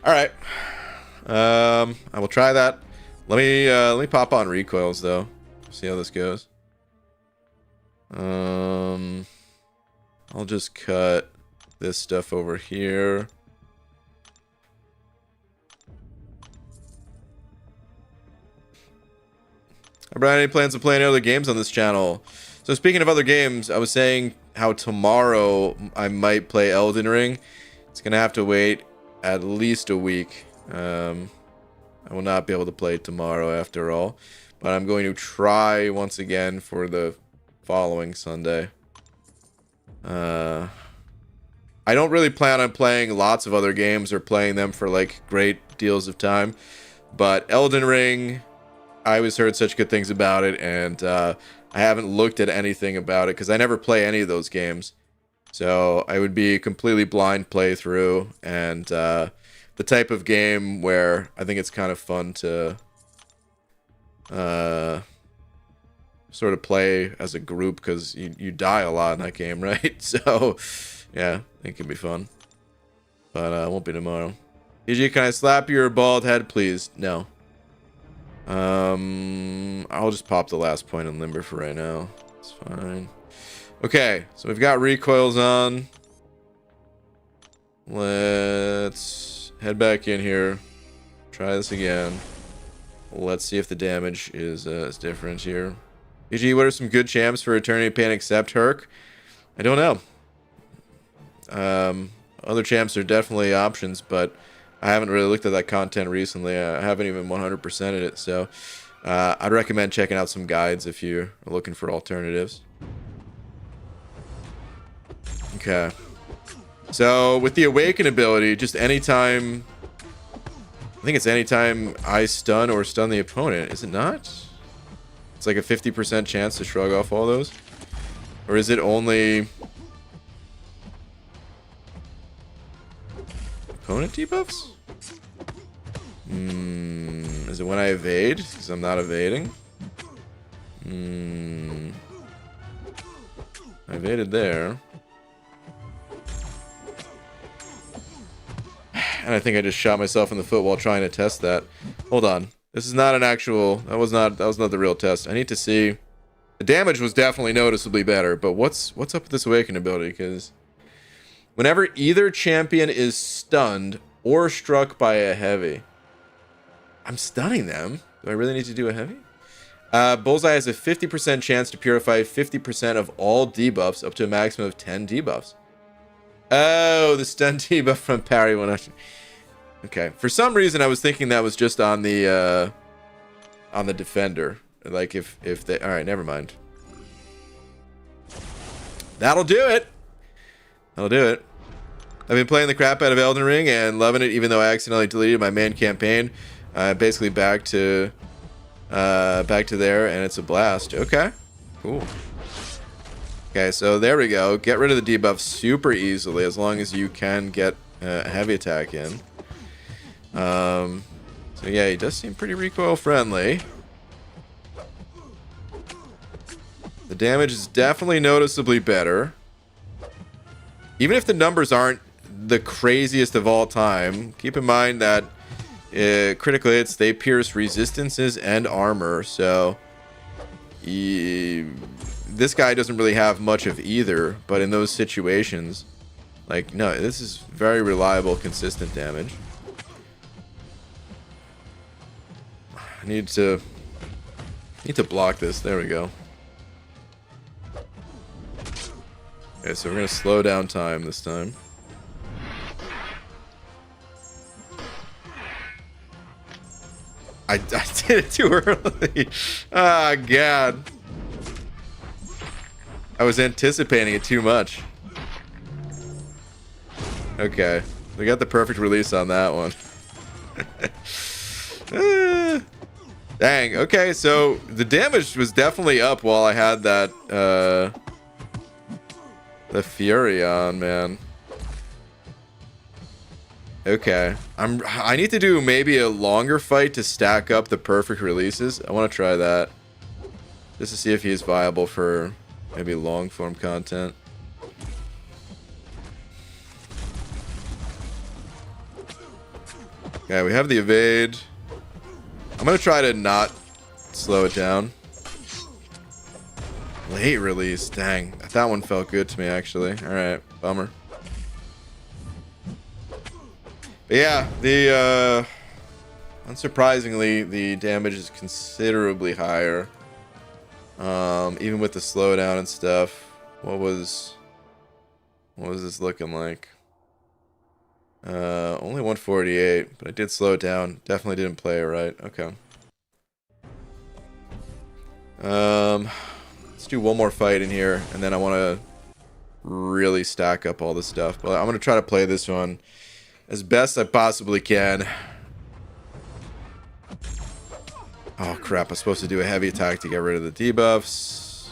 Alright. I will try that. Let me pop on recoils though. See how this goes. I'll just cut this stuff over here. Brian, any plans to play any other games on this channel? So speaking of other games, I was saying how tomorrow I might play Elden Ring. It's gonna have to wait at least a week. I will not be able to play tomorrow after all, but I'm going to try once again for the following Sunday. I don't really plan on playing lots of other games or playing them for like great deals of time, but Elden Ring, I always heard such good things about it, and I haven't looked at anything about it because I never play any of those games. So I would be a completely blind playthrough, and the type of game where I think it's kind of fun to sort of play as a group, because you die a lot in that game, right? So yeah, it can be fun, but it won't be tomorrow. EG, can I slap your bald head, please? No. I'll just pop the last point in limber for right now. It's fine. Okay, so we've got recoils on. Let's head back in here. Try this again. Let's see if the damage is different here. EG, what are some good champs for Eternity Pain except Herc? I don't know. Other champs are definitely options, but I haven't really looked at that content recently. I haven't even 100%ed it, so I'd recommend checking out some guides if you're looking for alternatives. Okay. So with the Awaken ability, just anytime, I think it's anytime I stun or stun the opponent, is it not? It's like a 50% chance to shrug off all those? Or is it only opponent debuffs? Is it when I evade? Because I'm not evading. I evaded there. And I think I just shot myself in the foot while trying to test that. Hold on. This is not an actual... That was not the real test. I need to see... The damage was definitely noticeably better, but what's up with this Awaken ability? Because whenever either champion is stunned or struck by a heavy... I'm stunning them. Do I really need to do a heavy? Bullseye has a 50% chance to purify 50% of all debuffs up to a maximum of 10 debuffs. Oh, the stun debuff from parry when I... Okay. For some reason, I was thinking that was just on the defender. Like if they... Alright, never mind. That'll do it. That'll do it. I've been playing the crap out of Elden Ring and loving it, even though I accidentally deleted my main campaign. Basically back to there, and it's a blast. Okay, cool. Okay, so there we go. Get rid of the debuff super easily as long as you can get a heavy attack in. So yeah, he does seem pretty recoil friendly. The damage is definitely noticeably better. Even if the numbers aren't the craziest of all time, keep in mind that critical hits, they pierce resistances and armor, so this guy doesn't really have much of either, but in those situations, like, no, this is very reliable, consistent damage. I need to Need to block this. There we go. Okay, so we're gonna slow down time this time. I did it too early. Ah, God. I was anticipating it too much. Okay. We got the perfect release on that one. Dang. Okay, so the damage was definitely up while I had that, the Fury on, man. Okay. I need to do maybe a longer fight to stack up the perfect releases. I want to try that. Just to see if he's viable for maybe long form content. Okay, we have the evade. I'm gonna try to not slow it down. Late release, dang. That one felt good to me, actually. Alright, bummer. But yeah, the unsurprisingly, the damage is considerably higher. Even with the slowdown and stuff. What was this looking like? Only 148, but I did slow it down. Definitely didn't play it right. Okay. Let's do one more fight in here, and then I want to really stack up all this stuff. But I'm going to try to play this one as best I possibly can. Oh crap, I'm supposed to do a heavy attack to get rid of the debuffs.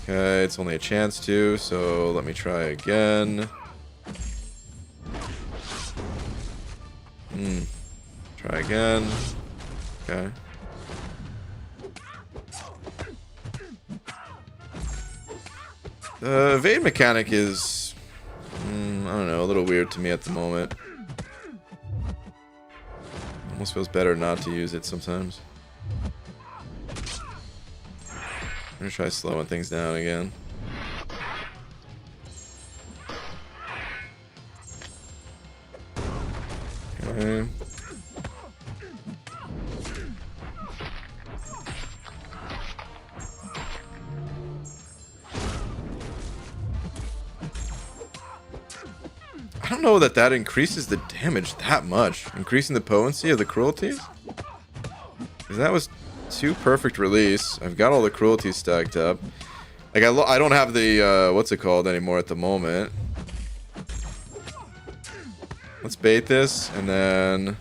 Okay, it's only a chance to, so let me try again. Try again. Okay. The evade mechanic is, I don't know, a little weird to me at the moment. Almost feels better not to use it sometimes. I'm gonna try slowing things down again. Okay. I don't know that increases the damage that much. Increasing the potency of the cruelties? Because that was 2 perfect release. I've got all the cruelties stacked up. Like, I don't have the, what's it called anymore at the moment. Let's bait this, and then...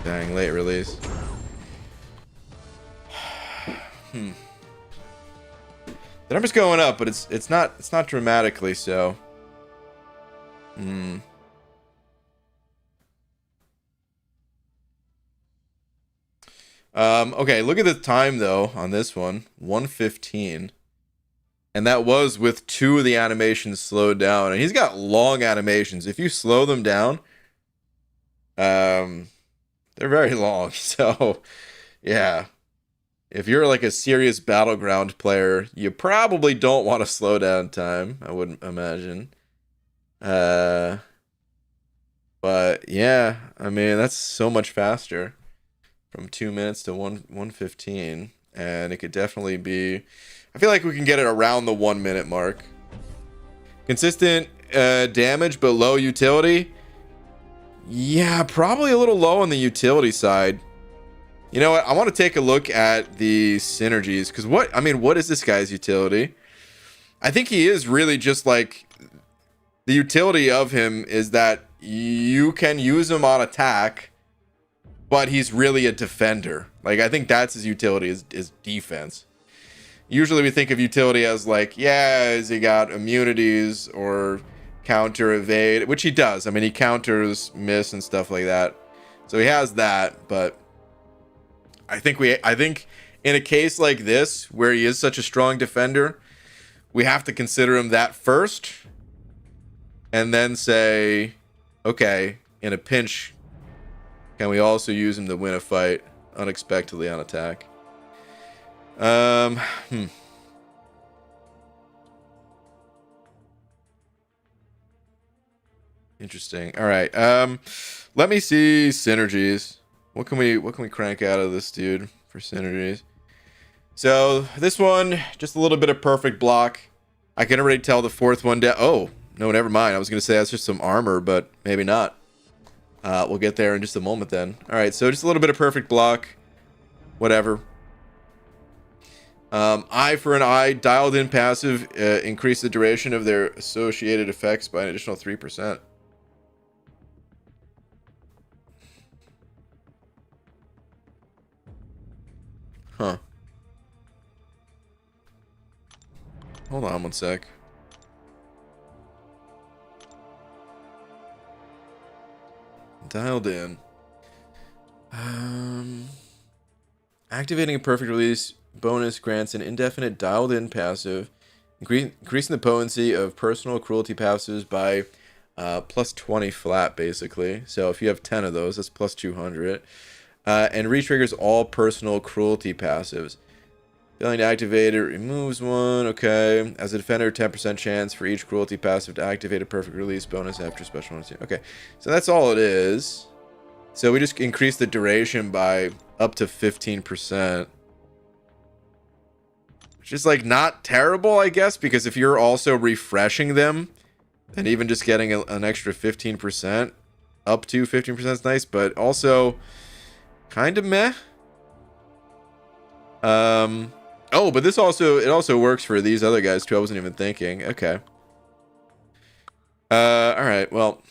Dang, late release. The number's going up, but it's not dramatically so. Okay, look at the time though on this one. 1:15. And that was with 2 of the animations slowed down. And he's got long animations. If you slow them down, they're very long. So, yeah. If you're like a serious Battleground player, you probably don't want to slow down time, I wouldn't imagine. But yeah, I mean, that's so much faster. From 2 minutes to 1:15. And it could definitely be... I feel like we can get it around the 1 minute mark. Consistent damage, but low utility. Yeah, probably a little low on the utility side. You know what? I want to take a look at the synergies, because what is this guy's utility? I think he is really just like, the utility of him is that you can use him on attack, but he's really a defender. Like, I think that's his utility, is defense. Usually we think of utility as like, yeah, has he got immunities or counter evade, which he does. I mean, he counters miss and stuff like that. So he has that, but I think in a case like this, where he is such a strong defender, we have to consider him that first, and then say, okay, in a pinch, can we also use him to win a fight unexpectedly on attack? Interesting. All right. Let me see synergies. What can we crank out of this dude for synergies? So this one, just a little bit of perfect block. I can already tell the fourth one down. Oh, no, never mind. I was gonna say that's just some armor, but maybe not. We'll get there in just a moment then. All right, so just a little bit of perfect block. Whatever. Eye for an eye, dialed in passive, increase the duration of their associated effects by an additional 3%. Huh. Hold on one sec. Dialed in. Activating a perfect release bonus grants an indefinite dialed in passive, increasing the potency of personal cruelty passives by plus 20 flat, basically. So if you have 10 of those, that's plus 200. And retriggers all personal cruelty passives. Failing to activate it removes one. Okay. As a defender, 10% chance for each cruelty passive to activate a perfect release bonus after special bonus. Okay. So that's all it is. So we just increase the duration by up to 15%. Which is like not terrible, I guess, because if you're also refreshing them, then even just getting an extra 15%, up to 15% is nice, but also kind of meh. Oh, but it also works for these other guys too. I wasn't even thinking. Okay. All right. Well,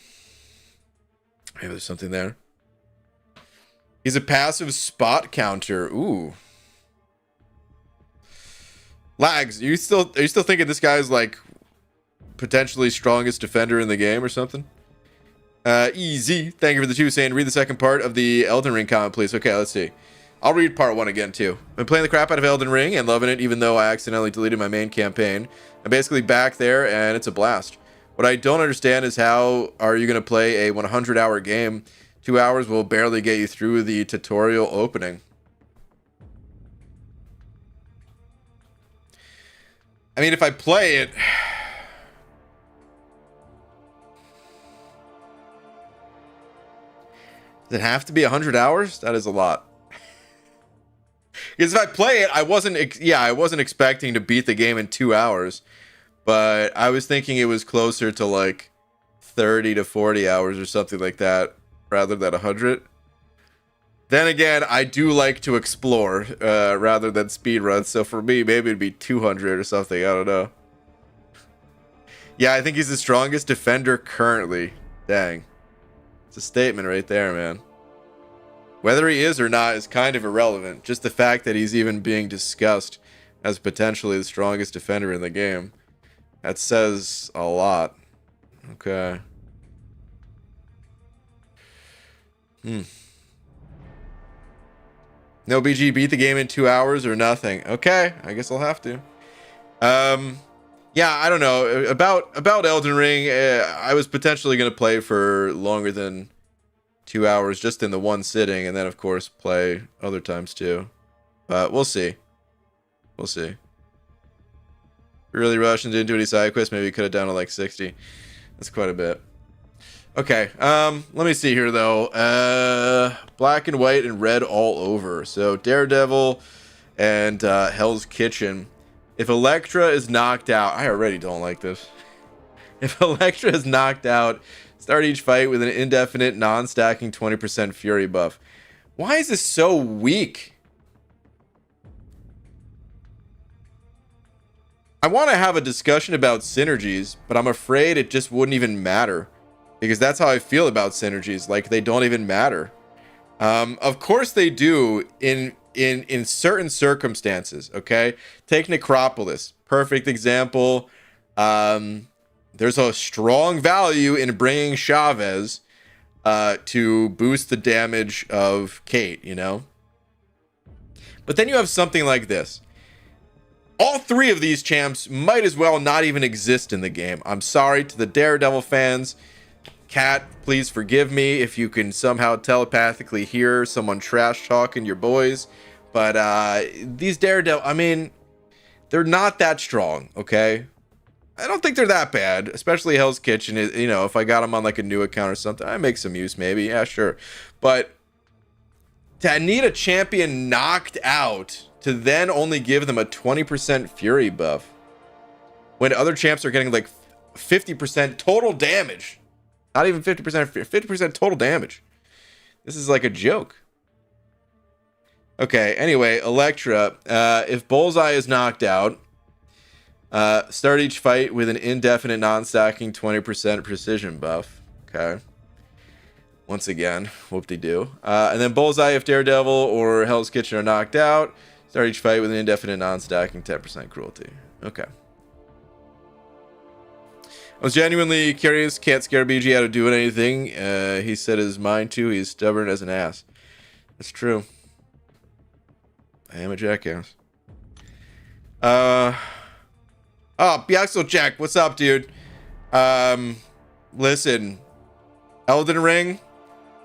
maybe there's something there. He's a passive spot counter. Ooh. Lags. Are you still thinking this guy's like potentially strongest defender in the game or something? Easy. Thank you for the 2 saying read the second part of the Elden Ring comment, please. Okay, let's see. I'll read part 1 again too. I've been playing the crap out of Elden Ring and loving it, even though I accidentally deleted my main campaign. I'm basically back there and it's a blast. What I don't understand is how are you going to play a 100-hour game? 2 hours will barely get you through the tutorial opening. I mean, if I play it... Does it have to be 100 hours? That is a lot. Because if I play it, I wasn't expecting to beat the game in 2 hours, but I was thinking it was closer to like 30 to 40 hours or something like that, rather than 100. Then again, I do like to explore rather than speedrun, so for me, maybe it'd be 200 or something. I don't know. Yeah, I think he's the strongest defender currently. Dang. It's a statement right there, man. Whether he is or not is kind of irrelevant. Just the fact that he's even being discussed as potentially the strongest defender in the game. That says a lot. Okay. No BG, beat the game in 2 hours or nothing. Okay, I guess I'll have to. Yeah, I don't know. About Elden Ring, I was potentially going to play for longer than 2 hours just in the one sitting, and then of course play other times too. But we'll see. We'll see. Really rushing into any side quests, maybe cut it down to like 60. That's quite a bit. Okay, let me see here though. Black and white and red all over. So Daredevil and Hell's Kitchen. If Elektra is knocked out, I already don't like this. If Elektra is knocked out, start each fight with an indefinite non-stacking 20% fury buff. Why is this so weak? I want to have a discussion about synergies, but I'm afraid it just wouldn't even matter. Because that's how I feel about synergies. Like, they don't even matter. Of course they do in certain circumstances, okay? Take Necropolis. Perfect example. There's a strong value in bringing Chavez to boost the damage of Kate, you know? But then you have something like this. All 3 of these champs might as well not even exist in the game. I'm sorry to the Daredevil fans. Cat, please forgive me if you can somehow telepathically hear someone trash talking your boys. But these Daredevil, I mean, they're not that strong, okay? I don't think they're that bad, especially Hell's Kitchen. You know, if I got them on like a new account or something, I make some use maybe. Yeah, sure. But to need a champion knocked out to then only give them a 20% Fury buff when other champs are getting like 50% total damage. Not even 50%, 50% total damage. This is like a joke. Okay, anyway, Electra. If Bullseye is knocked out, start each fight with an indefinite non-stacking 20% precision buff. Okay. Once again, whoop-de-doo. And then Bullseye, if Daredevil or Hell's Kitchen are knocked out, start each fight with an indefinite non-stacking 10% cruelty. Okay. I was genuinely curious. Can't scare BG out of doing anything. He said his mind too. He's stubborn as an ass. That's true. I am a jackass. Oh, Biaxel Jack, what's up, dude? Listen, Elden Ring,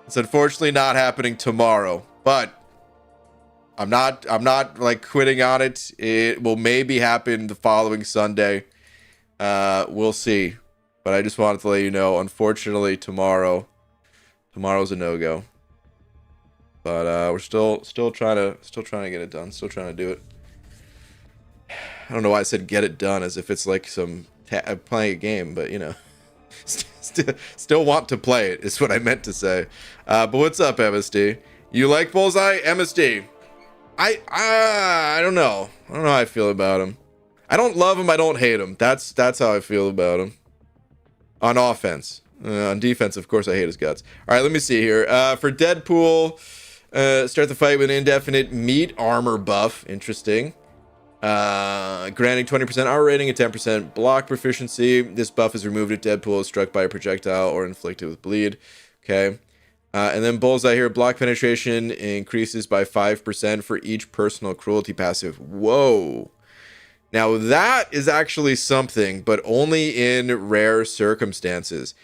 it's unfortunately not happening tomorrow, but I'm not like quitting on it. It will maybe happen the following Sunday. We'll see. But I just wanted to let you know, unfortunately, tomorrow's a no-go. But we're still trying to get it done. Still trying to do it. I don't know why I said get it done as if it's like some playing a game, but you know, still want to play it is what I meant to say. But what's up, MSD? You like Bullseye, MSD? I don't know. I don't know how I feel about him. I don't love him. I don't hate him. That's how I feel about him. On offense. On defense, of course, I hate his guts. All right, let me see here. For Deadpool, start the fight with an indefinite meat armor buff. Interesting. Granting 20% armor rating and 10% block proficiency. This buff is removed if Deadpool is struck by a projectile or inflicted with bleed. Okay. And then Bullseye here. Block penetration increases by 5% for each personal cruelty passive. Whoa. Now that is actually something, but only in rare circumstances.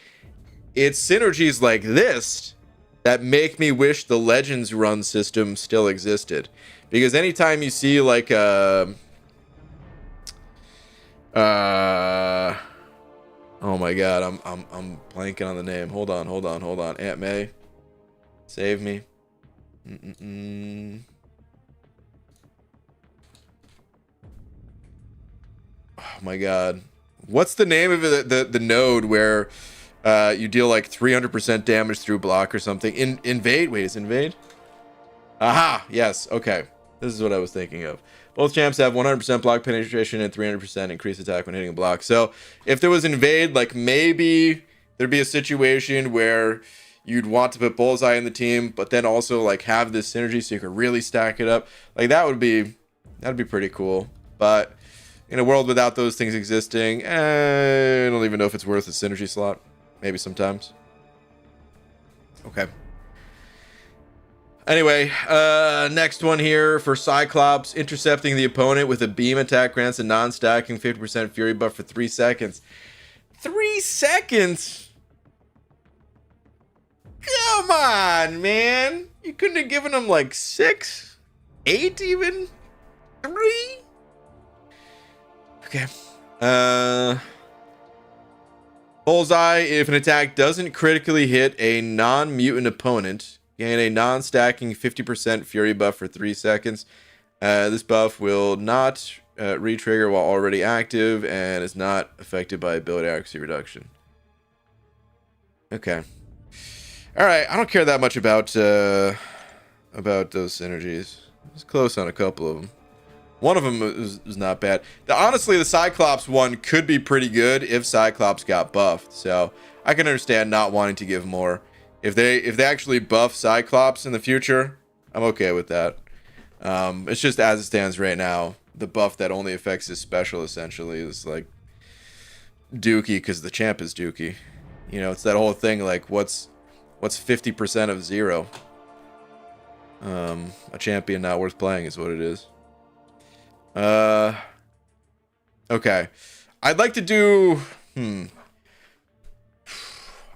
It's synergies like this that make me wish the Legends run system still existed. Because anytime you see like oh my god, I'm blanking on the name. Hold on. Aunt May, save me. Oh my god, what's the name of the node where you deal like 300% damage through block or something? Invade? Wait, is Invade? Aha, yes, okay. This is what I was thinking of. Both champs have 100% block penetration and 300% increased attack when hitting a block. So if there was Invade, like maybe there'd be a situation where you'd want to put Bullseye in the team, but then also like have this synergy so you could really stack it up. Like that'd be pretty cool. But in a world without those things existing, I don't even know if it's worth a synergy slot. Maybe sometimes. Okay. Anyway, next one here for Cyclops. Intercepting the opponent with a beam attack grants a non-stacking 50% fury buff for 3 seconds. 3 seconds? Come on, man. You couldn't have given him like 6? 8 even? 3? Okay. Bullseye, if an attack doesn't critically hit a non-mutant opponent, gain a non-stacking 50% fury buff for 3 seconds. This buff will not re-trigger while already active and is not affected by ability accuracy reduction. Okay. Alright, I don't care that much about those synergies. It's close on a couple of them. One of them was not bad. Honestly, the Cyclops one could be pretty good if Cyclops got buffed. So I can understand not wanting to give more. If they actually buff Cyclops in the future, I'm okay with that. It's just as it stands right now, the buff that only affects his special essentially is like Dookie because the champ is Dookie. You know, it's that whole thing like what's 50% of 0? A champion not worth playing is what it is. Okay. I'd like to do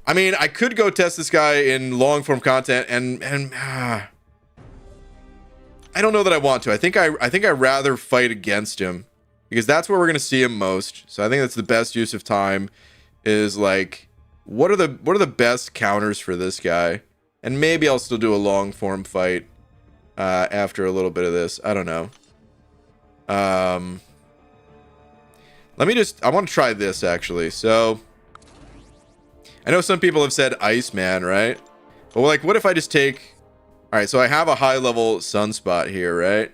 I mean, I could go test this guy in long form content and I don't know that I want to. I think I'd rather fight against him because that's where we're gonna see him most. So I think that's the best use of time. Is like, what are the best counters for this guy? And maybe I'll still do a long form fight after a little bit of this. I don't know. Let me just, I want to try this actually. So I know some people have said Iceman, right? But like, what if I just take, all right, so I have a high level Sunspot here, right?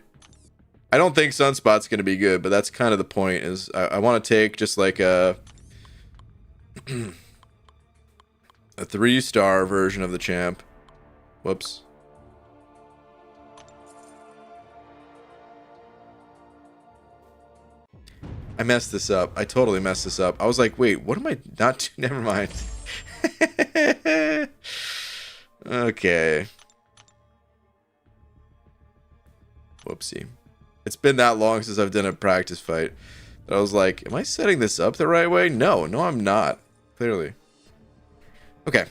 I don't think Sunspot's going to be good, but that's kind of the point. Is I want to take just like a 3-star version of the champ. Whoops. I messed this up. I totally messed this up. I was like, wait, what am I not? Never mind. Okay. Whoopsie. It's been that long since I've done a practice fight that I was like, am I setting this up the right way? No, I'm not. Clearly. Okay.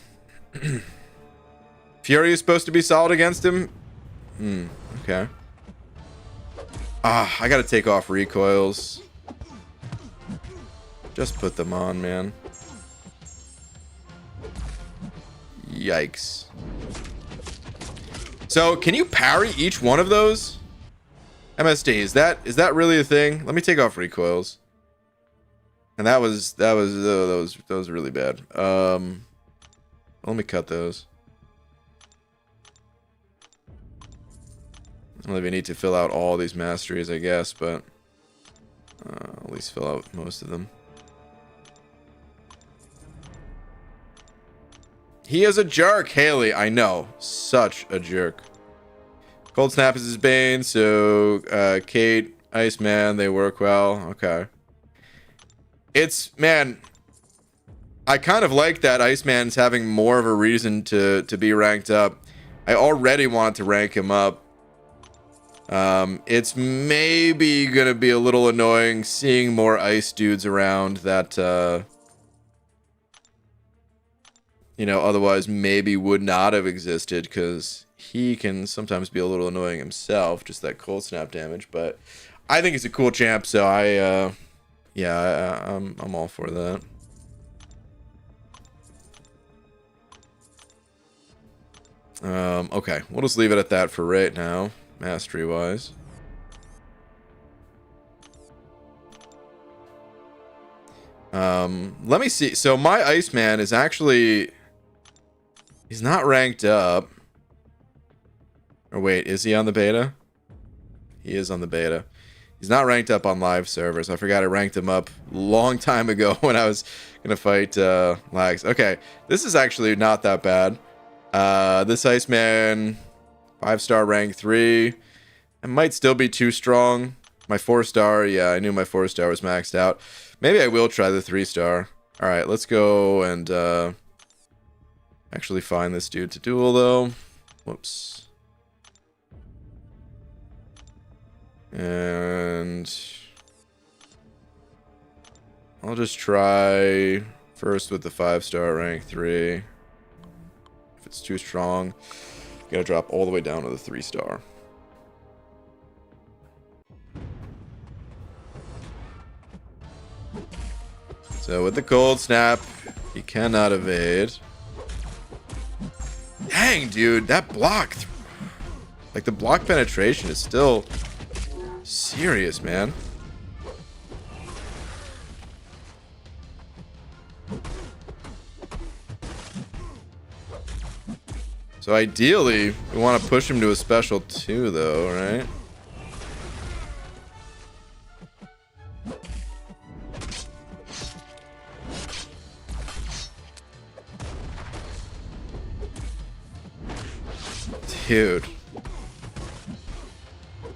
Fury is supposed to be solid against him? Okay. I gotta take off recoils. Just put them on, man. Yikes. So, can you parry each one of those? MSD, is that really a thing? Let me take off recoils. And that was really bad. Let me cut those. I don't even need to fill out all these masteries, I guess, but at least fill out most of them. He is a jerk, Haley. I know. Such a jerk. Cold Snap is his bane, so Kate, Iceman, they work well. Okay. It's, man, I kind of like that Iceman's having more of a reason to be ranked up. I already want to rank him up. It's maybe gonna be a little annoying seeing more ice dudes around that, you know, otherwise maybe would not have existed, because he can sometimes be a little annoying himself, just that cold snap damage. But I think he's a cool champ, so I'm all for that. Okay, we'll just leave it at that for right now, mastery wise. Let me see. So my Iceman is actually, he's not ranked up. Or wait, is he on the beta? He is on the beta. He's not ranked up on live servers. I forgot I ranked him up a long time ago when I was gonna fight lags. Okay, this is actually not that bad. This Iceman, 5-star rank 3. It might still be too strong. My 4-star, yeah, I knew my 4-star was maxed out. Maybe I will try the 3-star. Alright, let's go and actually find this dude to duel though. Whoops. And I'll just try first with the 5-star rank 3. If it's too strong, gotta drop all the way down to the 3-star. So with the cold snap, he cannot evade. Dang, dude, that block, like the block penetration is still serious, man. So ideally, we want to push him to a special 2 though, right? Dude.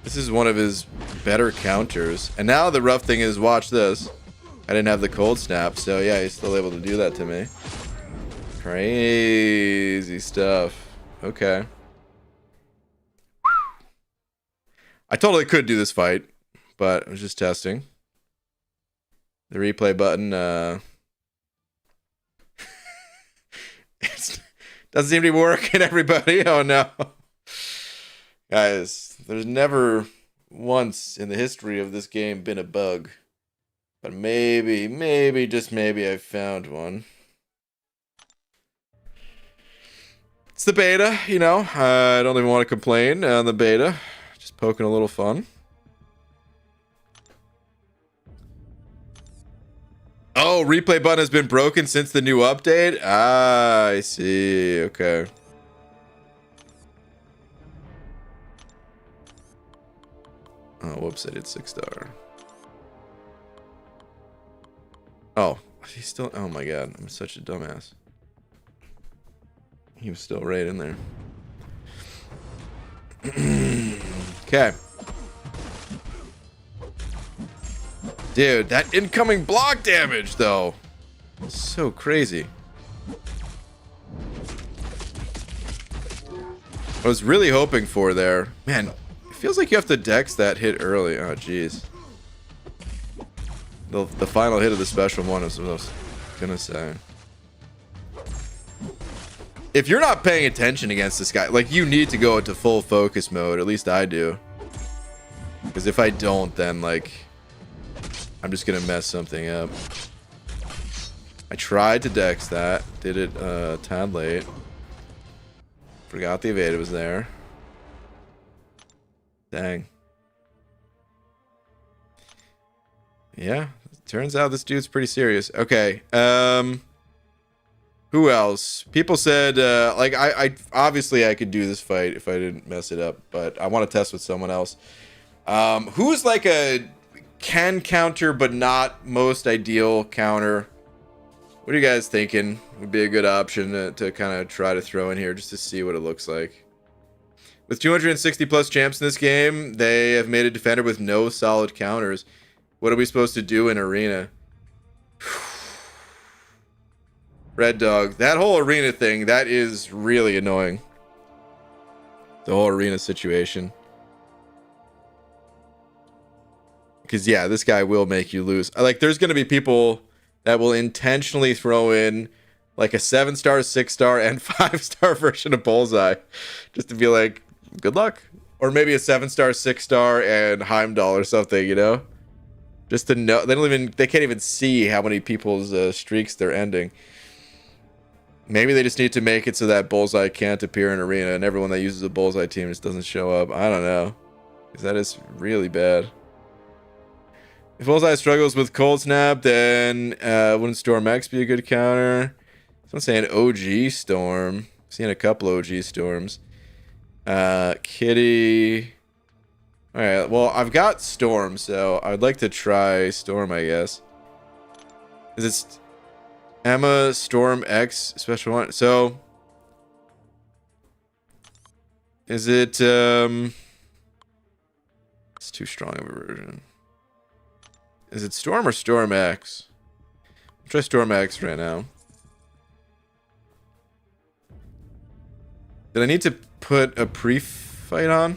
This is one of his better counters. And now the rough thing is, watch this. I didn't have the cold snap, so yeah, he's still able to do that to me. Crazy stuff. Okay. I totally could do this fight, but I was just testing. The replay button, it doesn't seem to be working, everybody. Oh no. Guys, there's never once in the history of this game been a bug But maybe, just maybe I found one. It's the beta, you know. I don't even want to complain on the beta. Just poking a little fun. Oh, replay button has been broken since the new update? Ah, I see. Okay. Oh, whoops, I did 6-star. Oh, he's still... Oh my god, I'm such a dumbass. He was still right in there. Okay. Dude, that incoming block damage, though. So crazy. I was really hoping for there. Man, it feels like you have to dex that hit early. Oh, jeez. The final hit of the special one is what I was gonna say. If you're not paying attention against this guy, like, you need to go into full focus mode. At least I do. Because if I don't, then, like, I'm just gonna mess something up. I tried to dex that. Did it a tad late. Forgot the evade was there. Dang. Yeah. Turns out this dude's pretty serious. Okay. Who else? People said, like, I obviously I could do this fight if I didn't mess it up, but I want to test with someone else. Who's like a can counter but not most ideal counter? What are you guys thinking would be a good option to kind of try to throw in here just to see what it looks like? With 260 plus champs in this game, they have made a defender with no solid counters. What are we supposed to do in arena? Red Dog. That whole arena thing, that is really annoying. The whole arena situation. Because, yeah, this guy will make you lose. Like, there's going to be people that will intentionally throw in, like, a 7-star, 6-star, and 5-star version of Bullseye. Just to be like, good luck. Or maybe a 7-star, 6-star, and Heimdall or something, you know? Just to know. They can't even see how many people's streaks they're ending. Maybe they just need to make it so that Bullseye can't appear in arena and everyone that uses a Bullseye team just doesn't show up. I don't know. Because that is really bad. If Bullseye struggles with Cold Snap, then wouldn't Storm X be a good counter? Someone's saying OG Storm. I've seen a couple OG Storms. Kitty. Alright, well, I've got Storm, so I'd like to try Storm, I guess. Is it Emma, Storm, X, special one? So, is it, it's too strong of a version. Is it Storm or Storm X? I'll try Storm X right now. Did I need to put a pre-fight on?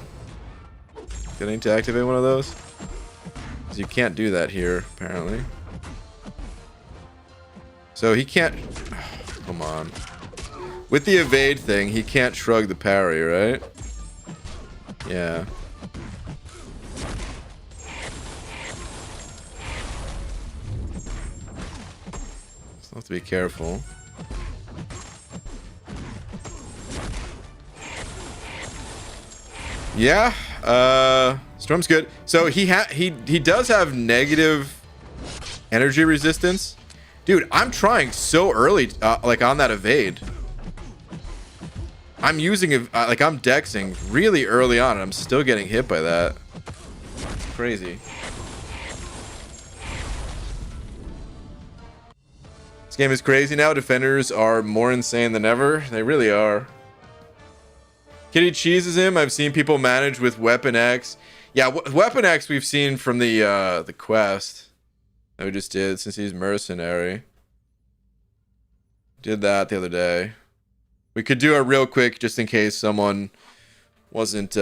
Did I need to activate one of those? Because you can't do that here, apparently. So he can't... Oh, come on. With the evade thing, he can't shrug the parry, right? Yeah. So have to be careful. Yeah, Storm's good. So he does have negative energy resistance. Dude, I'm trying so early, like on that evade. I'm using like I'm dexing really early on, and I'm still getting hit by that. It's crazy. This game is crazy now. Defenders are more insane than ever. They really are. Kitty cheeses him. I've seen people manage with Weapon X. Yeah, Weapon X we've seen from the quest that we just did since he's mercenary. Did that the other day. We could do it real quick just in case someone wasn't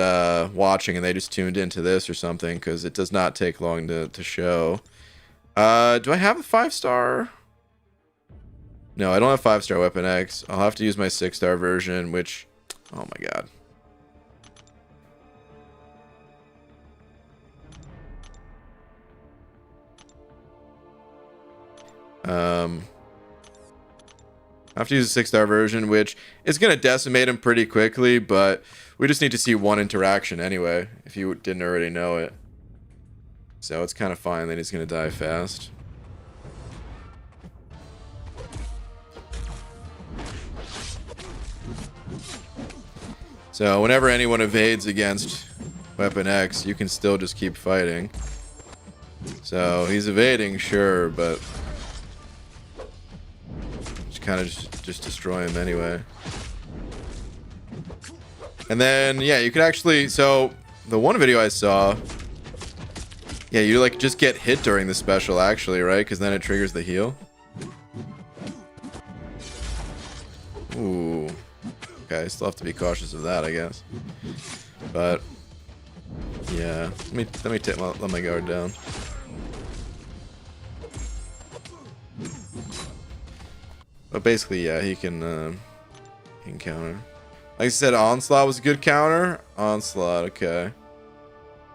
watching and they just tuned into this or something, because it does not take long to show. Do I have a 5-star? No, I don't have 5-star Weapon X. I'll have to use my 6-star version, which... Oh my god. I have to use a 6-star version, which is going to decimate him pretty quickly, but we just need to see one interaction anyway, if you didn't already know it. So it's kind of fine that he's going to die fast. So whenever anyone evades against Weapon X, you can still just keep fighting. So he's evading, sure, but just kind of just destroy him anyway. And then, yeah, you could actually, so the one video I saw, yeah, you like just get hit during the special actually, right? Because then it triggers the heal. Ooh. Okay, still have to be cautious of that, I guess. But yeah, let me let my guard down. But basically, yeah, he can counter. Like I said, Onslaught was a good counter. Onslaught, okay.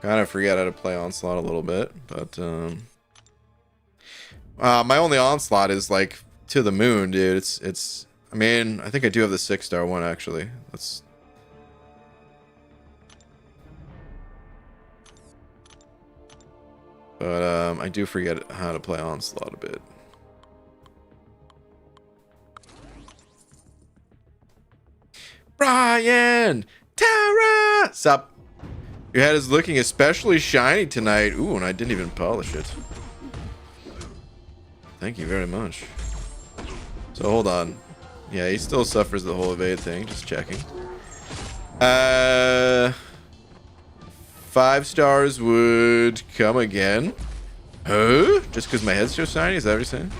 Kind of forget how to play Onslaught a little bit, but my only Onslaught is like to the moon, dude. It's. I mean, I think I do have the 6-star one actually. Let's. But I do forget how to play Onslaught a bit. Brian! Tara! Sup? Your head is looking especially shiny tonight. Ooh, and I didn't even polish it. Thank you very much. So hold on. Yeah, he still suffers the whole evade thing. Just checking. 5 stars would come again. Huh? Just because my head's so shiny? Is that what you're saying?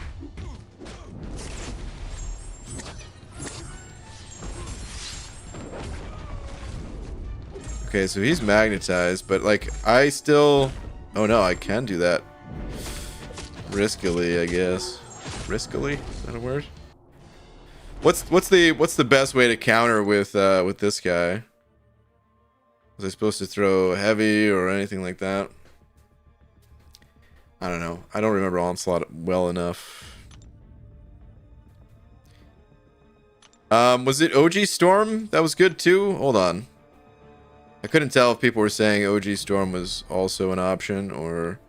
Okay, so he's magnetized, but like I still. Oh no, I can do that. Riskily, I guess. Riskily? Is that a word? What's the best way to counter with this guy? Was I supposed to throw heavy or anything like that? I don't know. I don't remember Onslaught well enough. Was it OG Storm? That was good too? Hold on. I couldn't tell if people were saying OG Storm was also an option or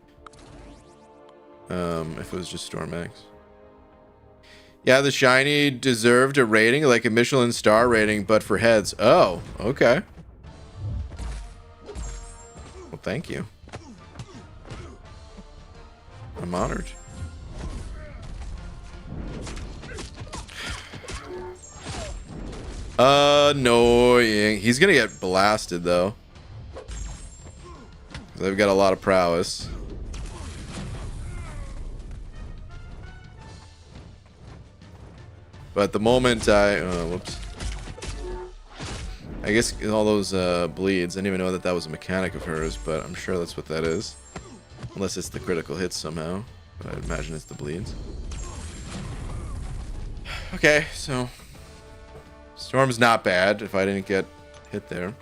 if it was just Storm X. Yeah, the shiny deserved a rating, like a Michelin star rating, but for heads. Oh, okay. Well, thank you. I'm honored. Annoying. He's gonna get blasted though. They've got a lot of prowess. But the moment whoops. I guess all those bleeds. I didn't even know that was a mechanic of hers, but I'm sure that's what that is. Unless it's the critical hits somehow. But I imagine it's the bleeds. Okay, so Storm's not bad if I didn't get hit there.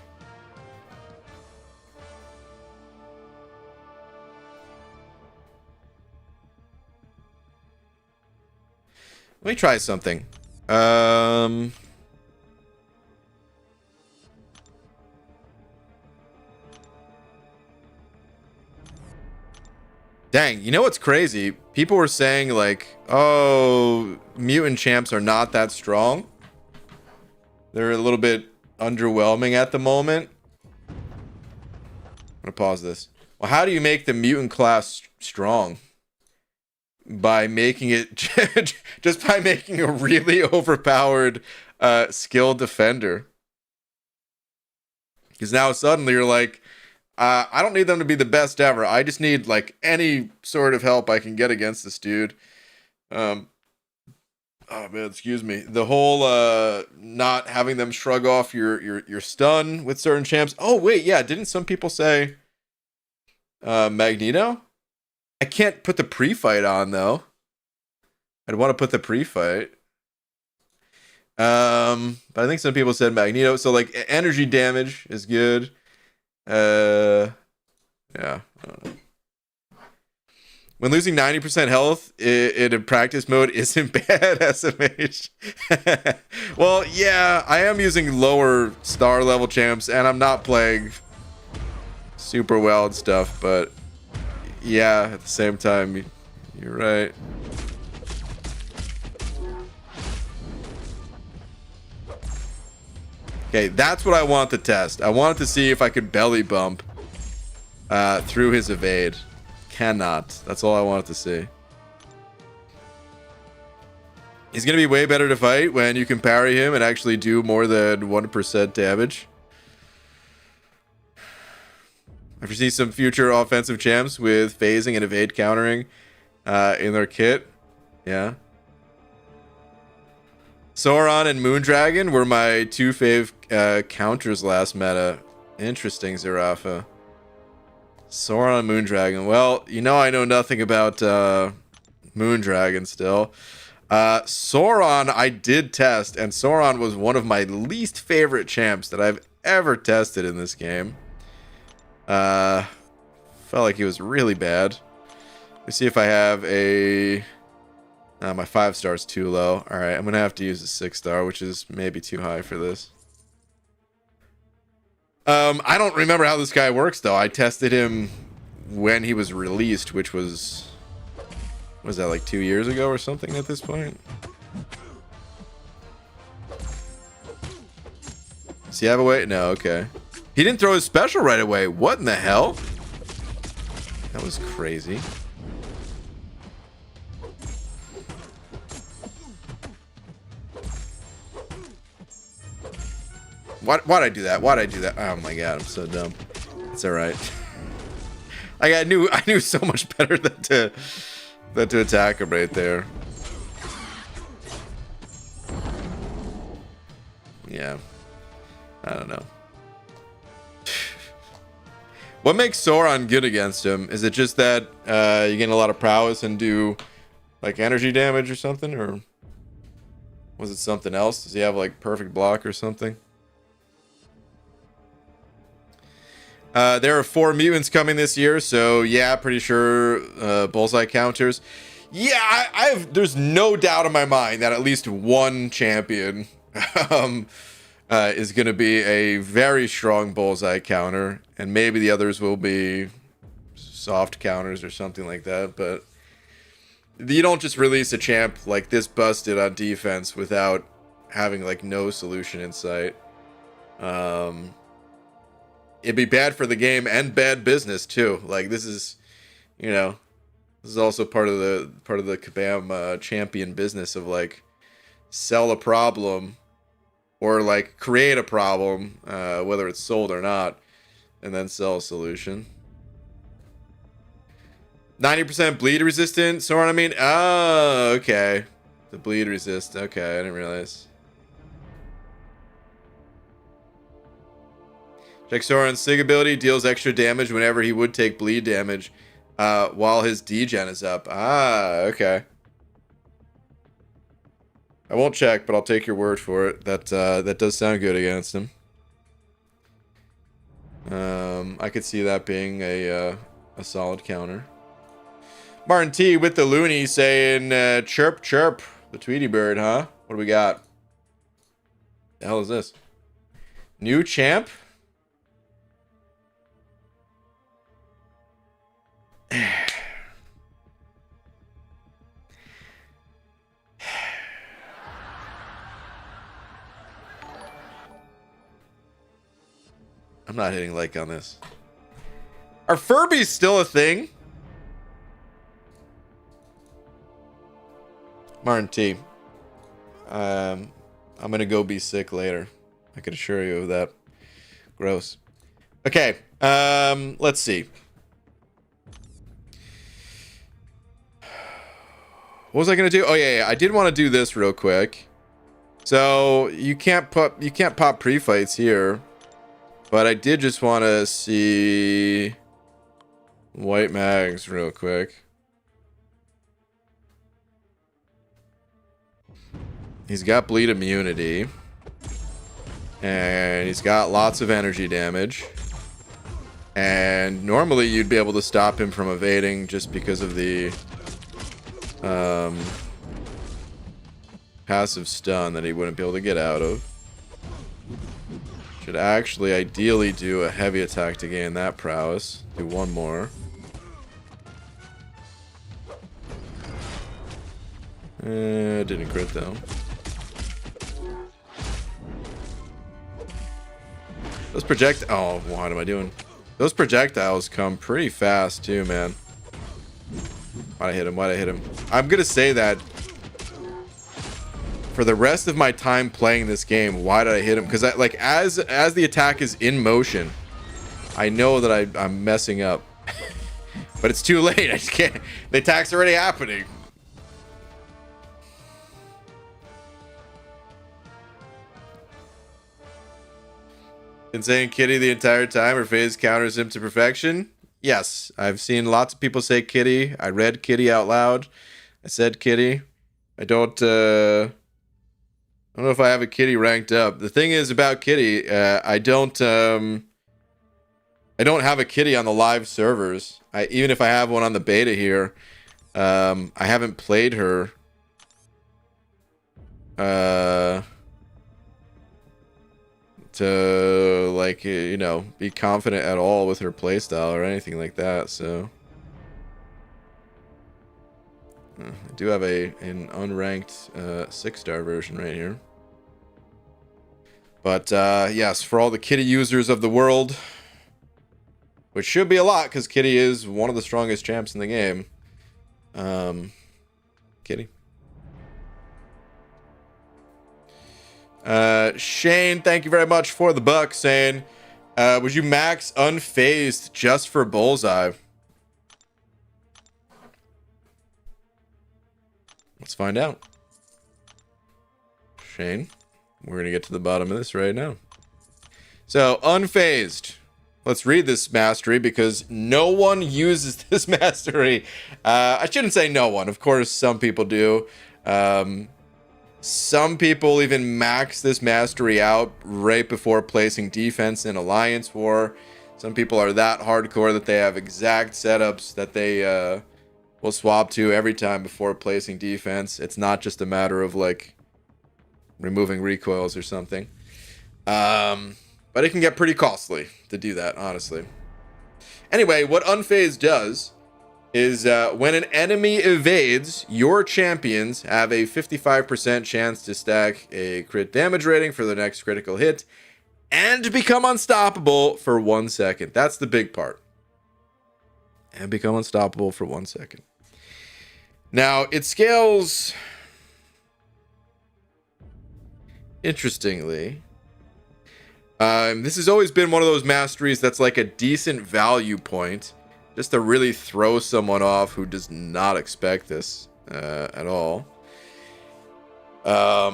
Let me try something. Dang, you know what's crazy? People were saying like, oh, mutant champs are not that strong. They're a little bit underwhelming at the moment. I'm gonna pause this. Well, how do you make the mutant class strong? By making it just by making a really overpowered skilled defender. Because now suddenly you're like, I don't need them to be the best ever. I just need like any sort of help I can get against this dude. Oh man, excuse me. The whole not having them shrug off your stun with certain champs. Oh wait, yeah, didn't some people say Magneto? I can't put the pre-fight on though. I'd want to put the pre-fight. But I think some people said Magneto. So like energy damage is good. Yeah. I don't know. When losing 90% health in a practice mode isn't bad, SMH. Well, yeah, I am using lower star level champs, and I'm not playing super well and stuff, but yeah, at the same time, you're right. Okay, that's what I want to test. I wanted to see if I could belly bump through his evade. Cannot. That's all I wanted to see. He's going to be way better to fight when you can parry him and actually do more than 1% damage. I foresee some future offensive champs with phasing and evade countering in their kit. Yeah. Sauron and Moondragon were my two fave counters last meta. Interesting, Zarafa. Sauron and Moondragon. Well, you know I know nothing about Moondragon still. Sauron I did test, and Sauron was one of my least favorite champs that I've ever tested in this game. Felt like he was really bad. Let me see if I have a... my 5-star is too low. Alright, I'm going to have to use a 6-star, which is maybe too high for this. I don't remember how this guy works, though. I tested him when he was released, which was that like 2 years ago or something at this point? Does he have a way? No, okay. He didn't throw his special right away. What in the hell? That was crazy. Why'd I do that? Why'd I do that? Oh my god, I'm so dumb. It's alright. Like I knew so much better than to attack him right there. Yeah. I don't know. What makes Sauron good against him? Is it just that you gain a lot of prowess and do like energy damage or something? Or was it something else? Does he have like perfect block or something? There are 4 mutants coming this year, so yeah, pretty sure Bullseye counters. Yeah, there's no doubt in my mind that at least one champion is going to be a very strong Bullseye counter, and maybe the others will be soft counters or something like that, but you don't just release a champ like this busted on defense without having like no solution in sight. It'd be bad for the game and bad business too. Like this is, you know, this is also part of the Kabam champion business of like sell a problem or like create a problem, whether it's sold or not, and then sell a solution. 90% bleed resistant. So what I mean? Oh, okay. The bleed resist. Okay, I didn't realize. Check Sauron's Sig ability deals extra damage whenever he would take bleed damage while his degen is up. Ah, okay. I won't check, but I'll take your word for it. That does sound good against him. I could see that being a solid counter. Martin T with the loony saying, chirp, chirp. The Tweety Bird, huh? What do we got? The hell is this? New champ? I'm not hitting like on this. Are Furbies still a thing? Martin T. I'm gonna go be sick later. I can assure you of that. Gross. Okay. Let's see. What was I gonna do? Oh yeah, I did want to do this real quick. So you can't pop pre-fights here, but I did just want to see white mags real quick. He's got bleed immunity, and he's got lots of energy damage, And normally you'd be able to stop him from evading just because of the passive stun that he wouldn't be able to get out of. Should actually ideally do a heavy attack to gain that prowess. Do one more. Didn't crit though. Those oh, what am I doing? Those projectiles come pretty fast too, man. Why'd I hit him? Why'd I hit him? I'm gonna say that for the rest of my time playing this game, why did I hit him? Because like as the attack is in motion, I know that I'm messing up. But it's too late. I just can't. The attack's already happening. Been saying Kitty the entire time. Her phase counters him to perfection. Yes, I've seen lots of people say Kitty. I read Kitty out loud. I said Kitty. I don't know if I have a Kitty ranked up. The thing is about Kitty, I don't have a Kitty on the live servers. Even if I have one on the beta here, I haven't played her. To like, you know, be confident at all with her playstyle or anything like that. So I do have an unranked 6-star version right here. But yes, for all the Kitty users of the world, which should be a lot because Kitty is one of the strongest champs in the game. Kitty. Shane, thank you very much for the buck, saying, would you max unfazed just for Bullseye? Let's find out. Shane, we're gonna get to the bottom of this right now. So, unfazed. Let's read this mastery because no one uses this mastery. I shouldn't say no one. Of course, some people do. Some people even max this mastery out right before placing defense in Alliance War. Some people are that hardcore that they have exact setups that they will swap to every time before placing defense. It's not just a matter of like removing recoils or something. But it can get pretty costly to do that, honestly. Anyway, what Unfazed does is when an enemy evades, your champions have a 55% chance to stack a crit damage rating for the next critical hit and become unstoppable for 1 second. That's the big part. And become unstoppable for 1 second. Now, it scales interestingly. This has always been one of those masteries that's like a decent value point, just to really throw someone off who does not expect this at all. I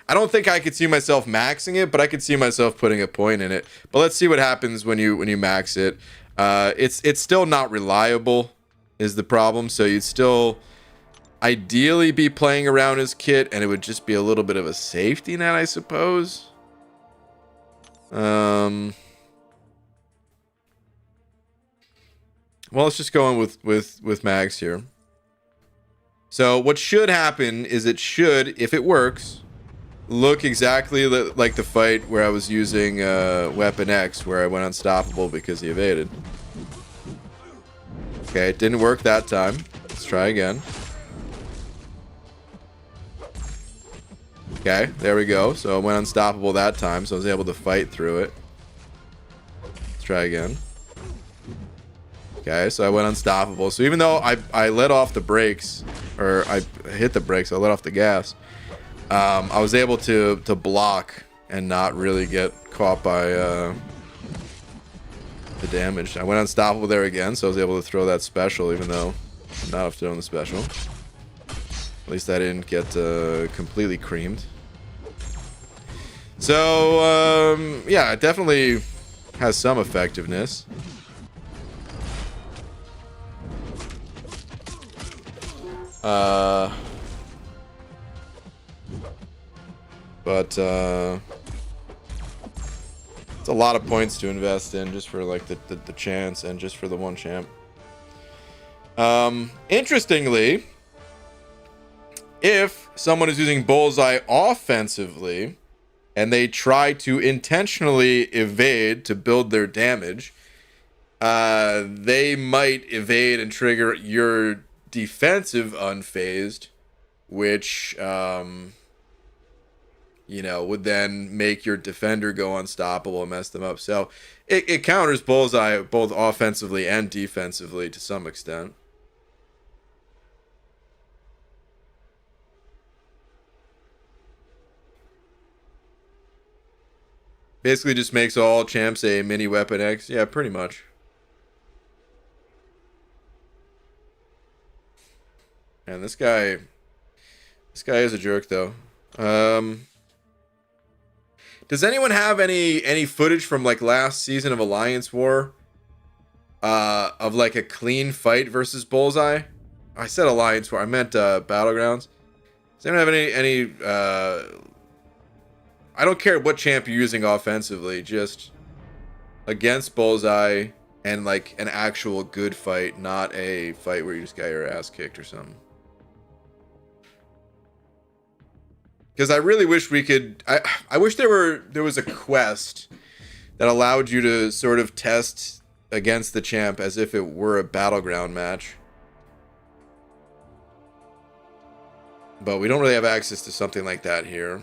don't think I could see myself maxing it, but I could see myself putting a point in it. But let's see what happens when you max it. It's still not reliable is the problem, so you'd still ideally be playing around his kit, and it would just be a little bit of a safety net, I suppose. Well, let's just go on with Mags here. So what should happen is it should, if it works, look exactly like the fight where I was using Weapon X, where I went unstoppable because he evaded. Okay, it didn't work that time. Let's try again. Okay, there we go. So I went unstoppable that time, so I was able to fight through it. Let's try again. Okay, so I went unstoppable. So even though I let off the brakes, or I hit the brakes, I let off the gas, I was able to block and not really get caught by the damage. I went unstoppable there again, so I was able to throw that special, even though I'm not throwing the special. At least I didn't get completely creamed. So, yeah, it definitely has some effectiveness. It's a lot of points to invest in just for like the chance and just for the one champ. Interestingly, if someone is using Bullseye offensively and they try to intentionally evade to build their damage, they might evade and trigger your defensive unfazed, which you know, would then make your defender go unstoppable and mess them up. So it counters Bullseye both offensively and defensively to some extent. Basically just makes all champs a mini weapon X. Yeah, pretty much. And this guy is a jerk though. Does anyone have any footage from like last season of Alliance War? Of like a clean fight versus Bullseye? I said Alliance War. I meant Battlegrounds. Does anyone have any I don't care what champ you're using offensively, just against Bullseye and like an actual good fight, not a fight where you just got your ass kicked or something. Because I really wish we could. I wish there was a quest that allowed you to sort of test against the champ as if it were a battleground match. But we don't really have access to something like that here.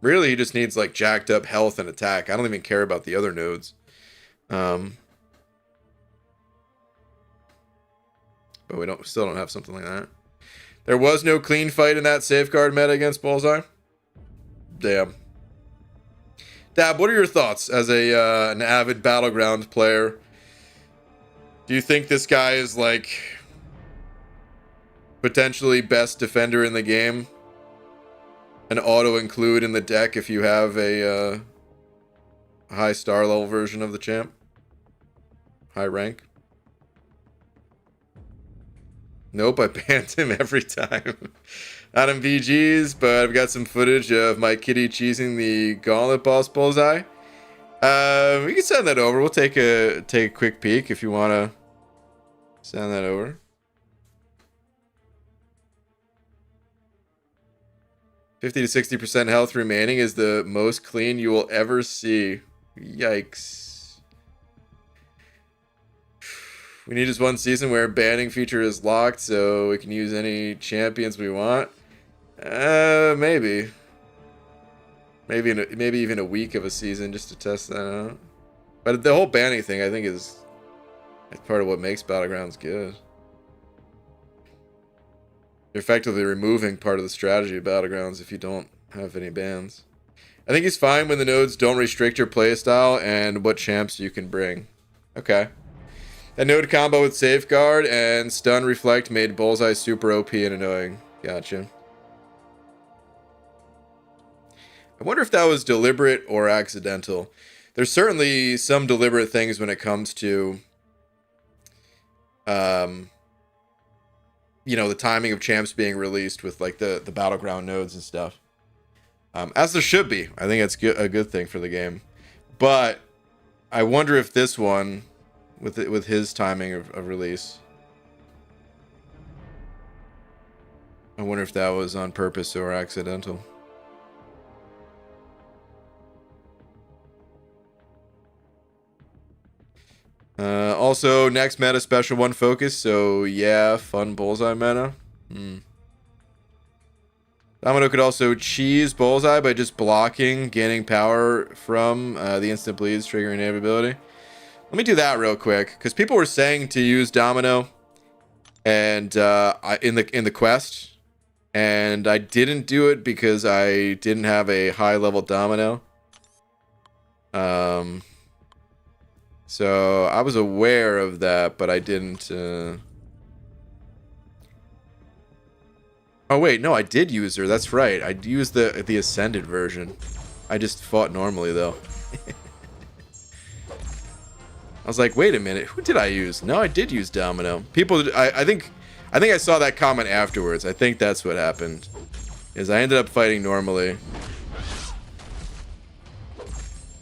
Really, he just needs like jacked up health and attack. I don't even care about the other nodes. But we still don't have something like that. There was no clean fight in that safeguard meta against Bullseye. Damn. Dab, what are your thoughts as an avid Battleground player? Do you think this guy is like potentially best defender in the game? An auto include in the deck if you have a high star level version of the champ? High rank? Nope, I banned him every time. Not in VGs, but I've got some footage of my kitty cheesing the Gauntlet boss Bullseye. We can send that over. We'll take a quick peek if you want to send that over. $50 to 60% health remaining is the most clean you will ever see. Yikes. We need just one season where banning feature is locked so we can use any champions we want. Maybe. Maybe even a week of a season just to test that out. But the whole banning thing I think is part of what makes Battlegrounds good. You're effectively removing part of the strategy of Battlegrounds if you don't have any bans. I think he's fine when the nodes don't restrict your playstyle and what champs you can bring. Okay. That node combo with Safeguard and Stun Reflect made Bullseye super OP and annoying. Gotcha. I wonder if that was deliberate or accidental. There's certainly some deliberate things when it comes to you know, the timing of champs being released with like the battleground nodes and stuff. As there should be. I think that's a good thing for the game. But I wonder if this one, with his timing of release, I wonder if that was on purpose or accidental. Also, next meta, special one focus. So, yeah, fun Bullseye meta. Domino could also cheese Bullseye by just blocking, gaining power from the instant bleeds, triggering native ability. Let me do that real quick, because people were saying to use Domino and in the quest, and I didn't do it because I didn't have a high level Domino. So I was aware of that, but I didn't. Oh wait, no, I did use her. That's right. I used the ascended version. I just fought normally though. I was like, wait a minute, who did I use? No, I did use Domino. People, I think I saw that comment afterwards. I think that's what happened. Is I ended up fighting normally.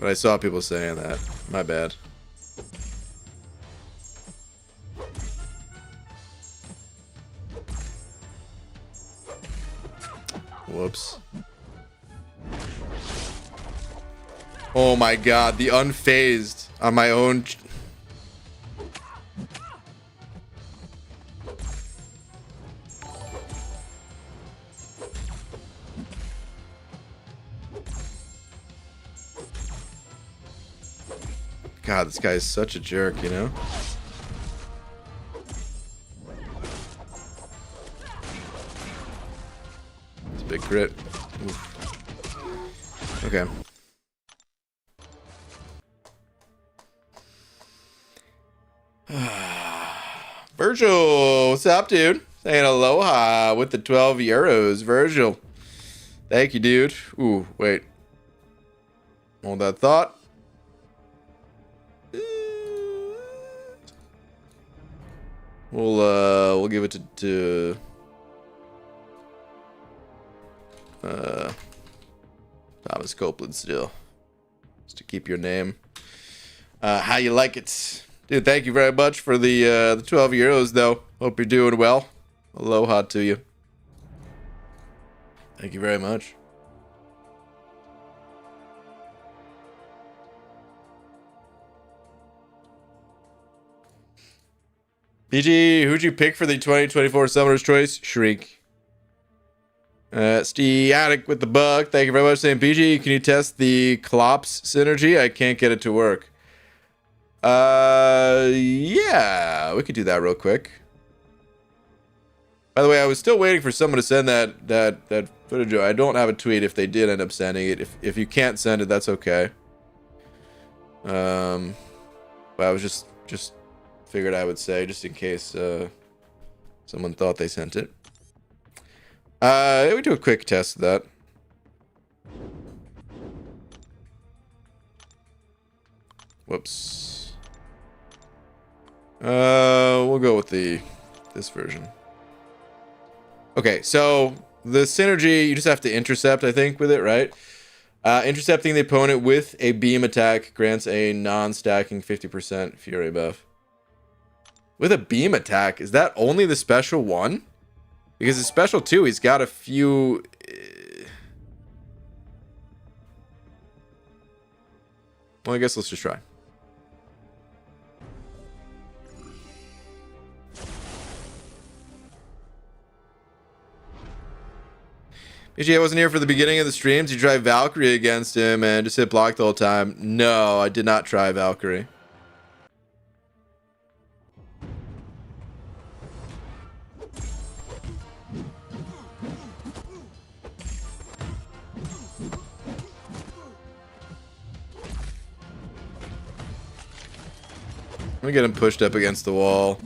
But I saw people saying that. My bad. Whoops. Oh my god, the unfazed on my own. God, this guy is such a jerk, you know? It's a big crit. Oof. Okay. Virgil, what's up, dude? Saying aloha with the 12 euros. Virgil. Thank you, dude. Ooh, wait. Hold that thought. We'll give it to Thomas Copeland still. Just to keep your name. How you like it? Dude, thank you very much for the 12 euros, though. Hope you're doing well. Aloha to you. Thank you very much. PG, who'd you pick for the 2024 Summoner's Choice? Shriek. Steatic with the bug. Thank you very much, saying PG. Can you test the Clops synergy? I can't get it to work. Yeah, we could do that real quick. By the way, I was still waiting for someone to send that footage. I don't have a tweet if they did end up sending it. If you can't send it, that's okay. But I was just figured I would say just in case someone thought they sent it. We do a quick test of that. Whoops. We'll go with this version. Okay, so the synergy, you just have to intercept, I think, with it, right? Intercepting the opponent with a beam attack grants a non-stacking 50% fury buff. With a beam attack, is that only the special one? Because the special 2, he's got a few... Well, I guess let's just try. BG, I wasn't here for the beginning of the streams. You tried Valkyrie against him and just hit block the whole time. No, I did not try Valkyrie. Let me get him pushed up against the wall.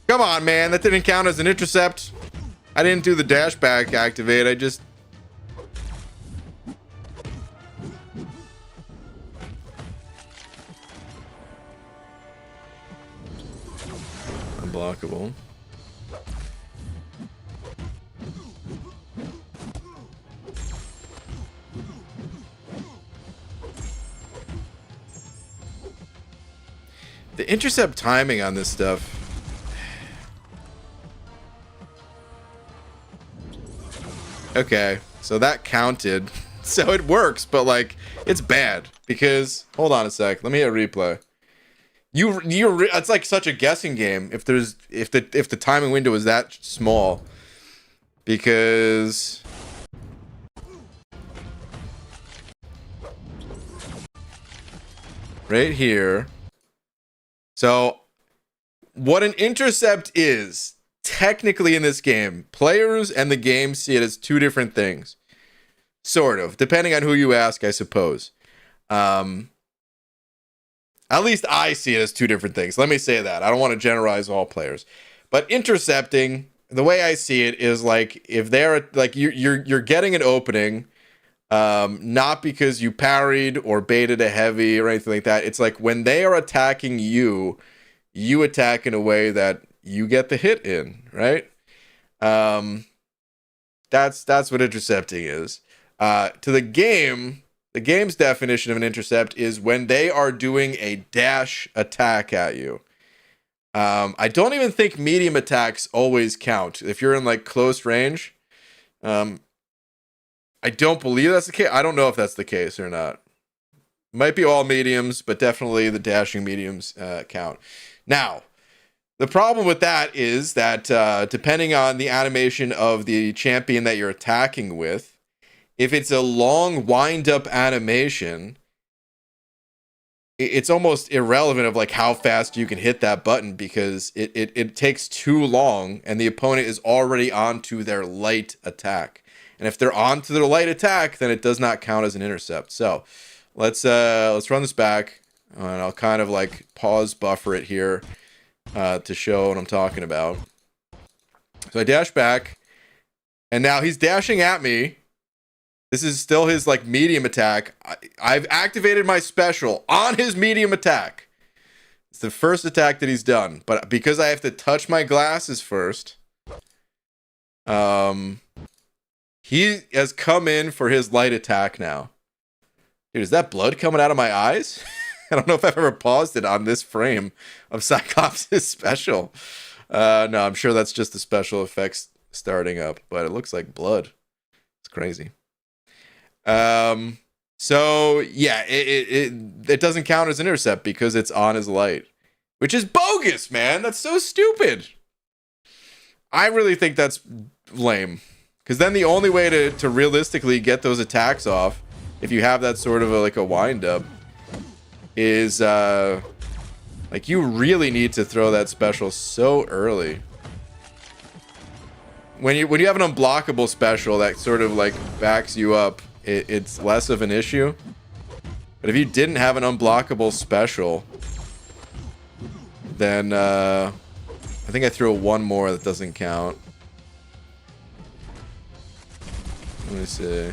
Come on, man. That didn't count as an intercept. I didn't do the dash back activate. I just... Unblockable. The intercept timing on this stuff. Okay, so that counted. So it works, but like it's bad because hold on a sec. Let me hit replay. It's like such a guessing game if the timing window is that small. Because right here. So what an intercept is, technically in this game, players and the game see it as two different things. Sort of, depending on who you ask, I suppose. At least I see it as two different things. Let me say that. I don't want to generalize all players. But intercepting, the way I see it is like if they're like you're getting an opening, not because you parried or baited a heavy or anything like that. It's like when they are attacking you, you attack in a way that you get the hit in, right? That's what intercepting is. To the game's definition of an intercept is when they are doing a dash attack at you. I don't even think medium attacks always count if you're in like close range. I don't believe that's the case. I don't know if that's the case or not. Might be all mediums, but definitely the dashing mediums count. Now, the problem with that is that depending on the animation of the champion that you're attacking with, if it's a long wind-up animation, it's almost irrelevant of like how fast you can hit that button because it takes too long and the opponent is already onto their light attack. And if they're onto their light attack, then it does not count as an intercept. So let's run this back, and I'll kind of like pause buffer it here to show what I'm talking about. So I dash back, and now he's dashing at me. This is still his like medium attack. I've activated my special on his medium attack. It's the first attack that he's done, but because I have to touch my glasses first, he has come in for his light attack now. Dude, is that blood coming out of my eyes? I don't know if I've ever paused it on this frame of Cyclops' special. No, I'm sure that's just the special effects starting up, but it looks like blood. It's crazy. So yeah, it doesn't count as an intercept because it's on his light, which is bogus, man. That's so stupid. I really think that's lame. Because then the only way to realistically get those attacks off, if you have that sort of a wind-up, is like you really need to throw that special so early. When you have an unblockable special that sort of like backs you up, it's less of an issue. But if you didn't have an unblockable special, then I think I threw one more that doesn't count. Let me see.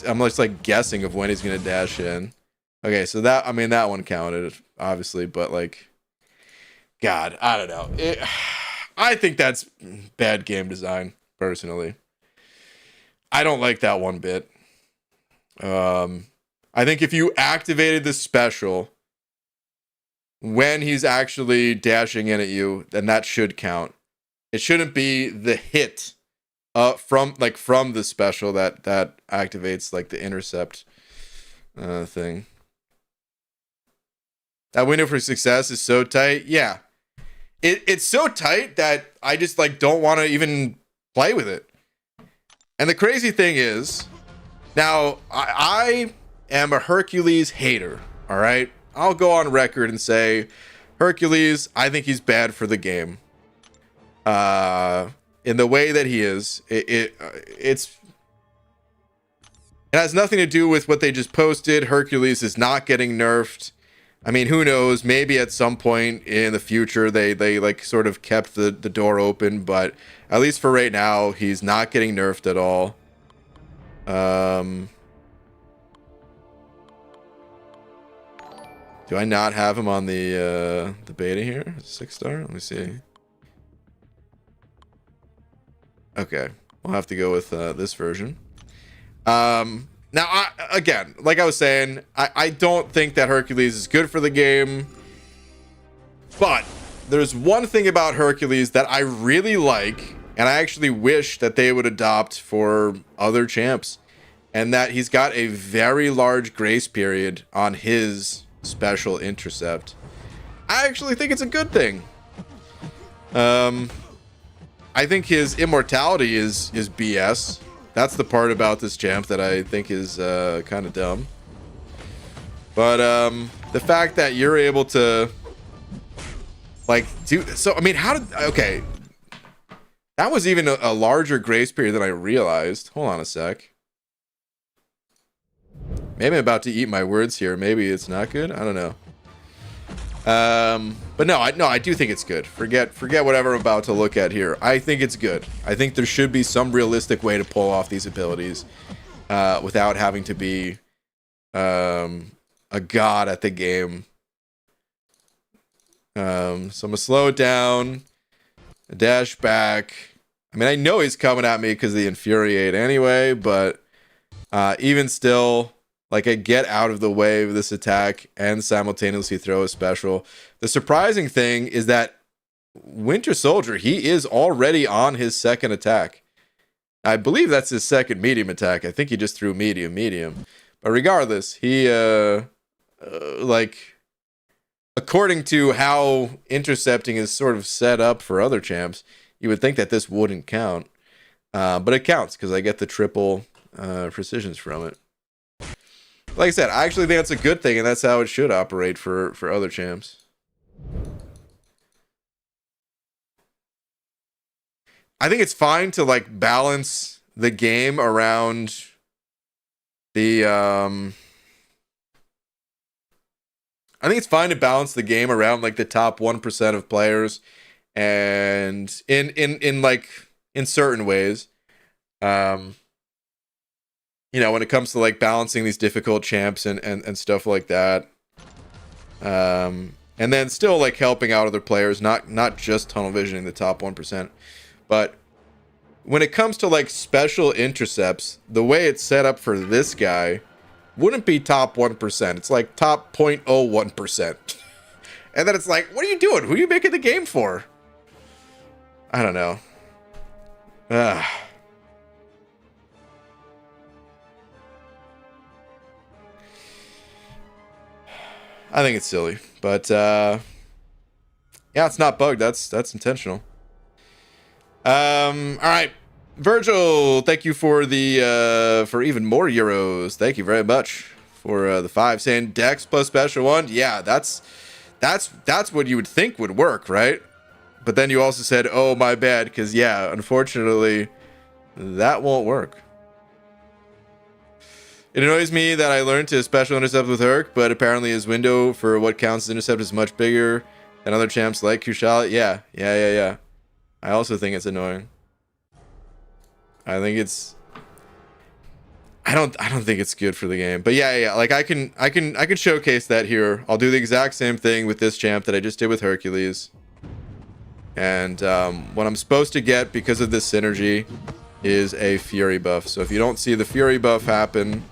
I'm just like guessing of when he's gonna dash in. Okay, so that one counted, obviously, but like, God, I don't know. I think that's bad game design, personally. I don't like that one bit. I think if you activated the special when he's actually dashing in at you, then that should count. It shouldn't be the hit from the special that activates like the intercept thing. That window for success is so tight. Yeah, it's so tight that I just like don't want to even play with it. And the crazy thing is, now I am a Hercules hater. All right, I'll go on record and say Hercules, I think he's bad for the game. In the way that he is, it has nothing to do with what they just posted. Hercules is not getting nerfed. I mean, who knows? Maybe at some point in the future they like sort of kept the door open, but at least for right now, he's not getting nerfed at all. Do I not have him on the beta here? 6-star? Let me see. Okay, we'll have to go with this version. Now, again, like I was saying, I don't think that Hercules is good for the game. But there's one thing about Hercules that I really like, and I actually wish that they would adopt for other champs. And that he's got a very large grace period on his special intercept. I actually think it's a good thing. I think his immortality is BS. That's the part about this champ that I think is kind of dumb. But the fact that you're able to like do so, I mean, okay, that was even a larger grace period than I realized. Hold on a sec. Maybe I'm about to eat my words here. Maybe it's not good. I don't know. But no, I do think it's good. Forget whatever I'm about to look at here. I think it's good. I think there should be some realistic way to pull off these abilities without having to be a god at the game. So I'm gonna slow it down, dash back, I mean, I know he's coming at me because of the Infuriate anyway, but even still, like, I get out of the way of this attack and simultaneously throw a special. The surprising thing is that Winter Soldier, he is already on his second attack. I believe that's his second medium attack. I think he just threw medium. But regardless, he, like, according to how intercepting is sort of set up for other champs, you would think that this wouldn't count. But it counts because I get the triple precisions from it. Like I said, I actually think that's a good thing, and that's how it should operate for other champs. I think it's fine to, like, balance the game around the I think it's fine to balance the game around, like, the top 1% of players, and in like, in certain ways. You know, when it comes to, like, balancing these difficult champs and stuff like that. And then still, like, helping out other players, not just tunnel visioning the top 1%. But when it comes to, like, special intercepts, the way it's set up for this guy wouldn't be top 1%. It's like top 0.01%. And then it's like, what are you doing? Who are you making the game for? I don't know. I think it's silly, but yeah, it's not bugged. That's intentional. All right, Virgil, thank you for the for even more euros. Thank you very much for the 5, saying Dex plus special 1. Yeah, that's what you would think would work, right? But then you also said, oh, my bad, because yeah, unfortunately, that won't work. It annoys me that I learned to special intercept with Herc, but apparently his window for what counts as intercept is much bigger than other champs like Kushala. Yeah. I also think it's annoying. I think it's... I don't think it's good for the game. But yeah. Like, I can showcase that here. I'll do the exact same thing with this champ that I just did with Hercules. And what I'm supposed to get because of this synergy is a Fury buff. So if you don't see the Fury buff happen,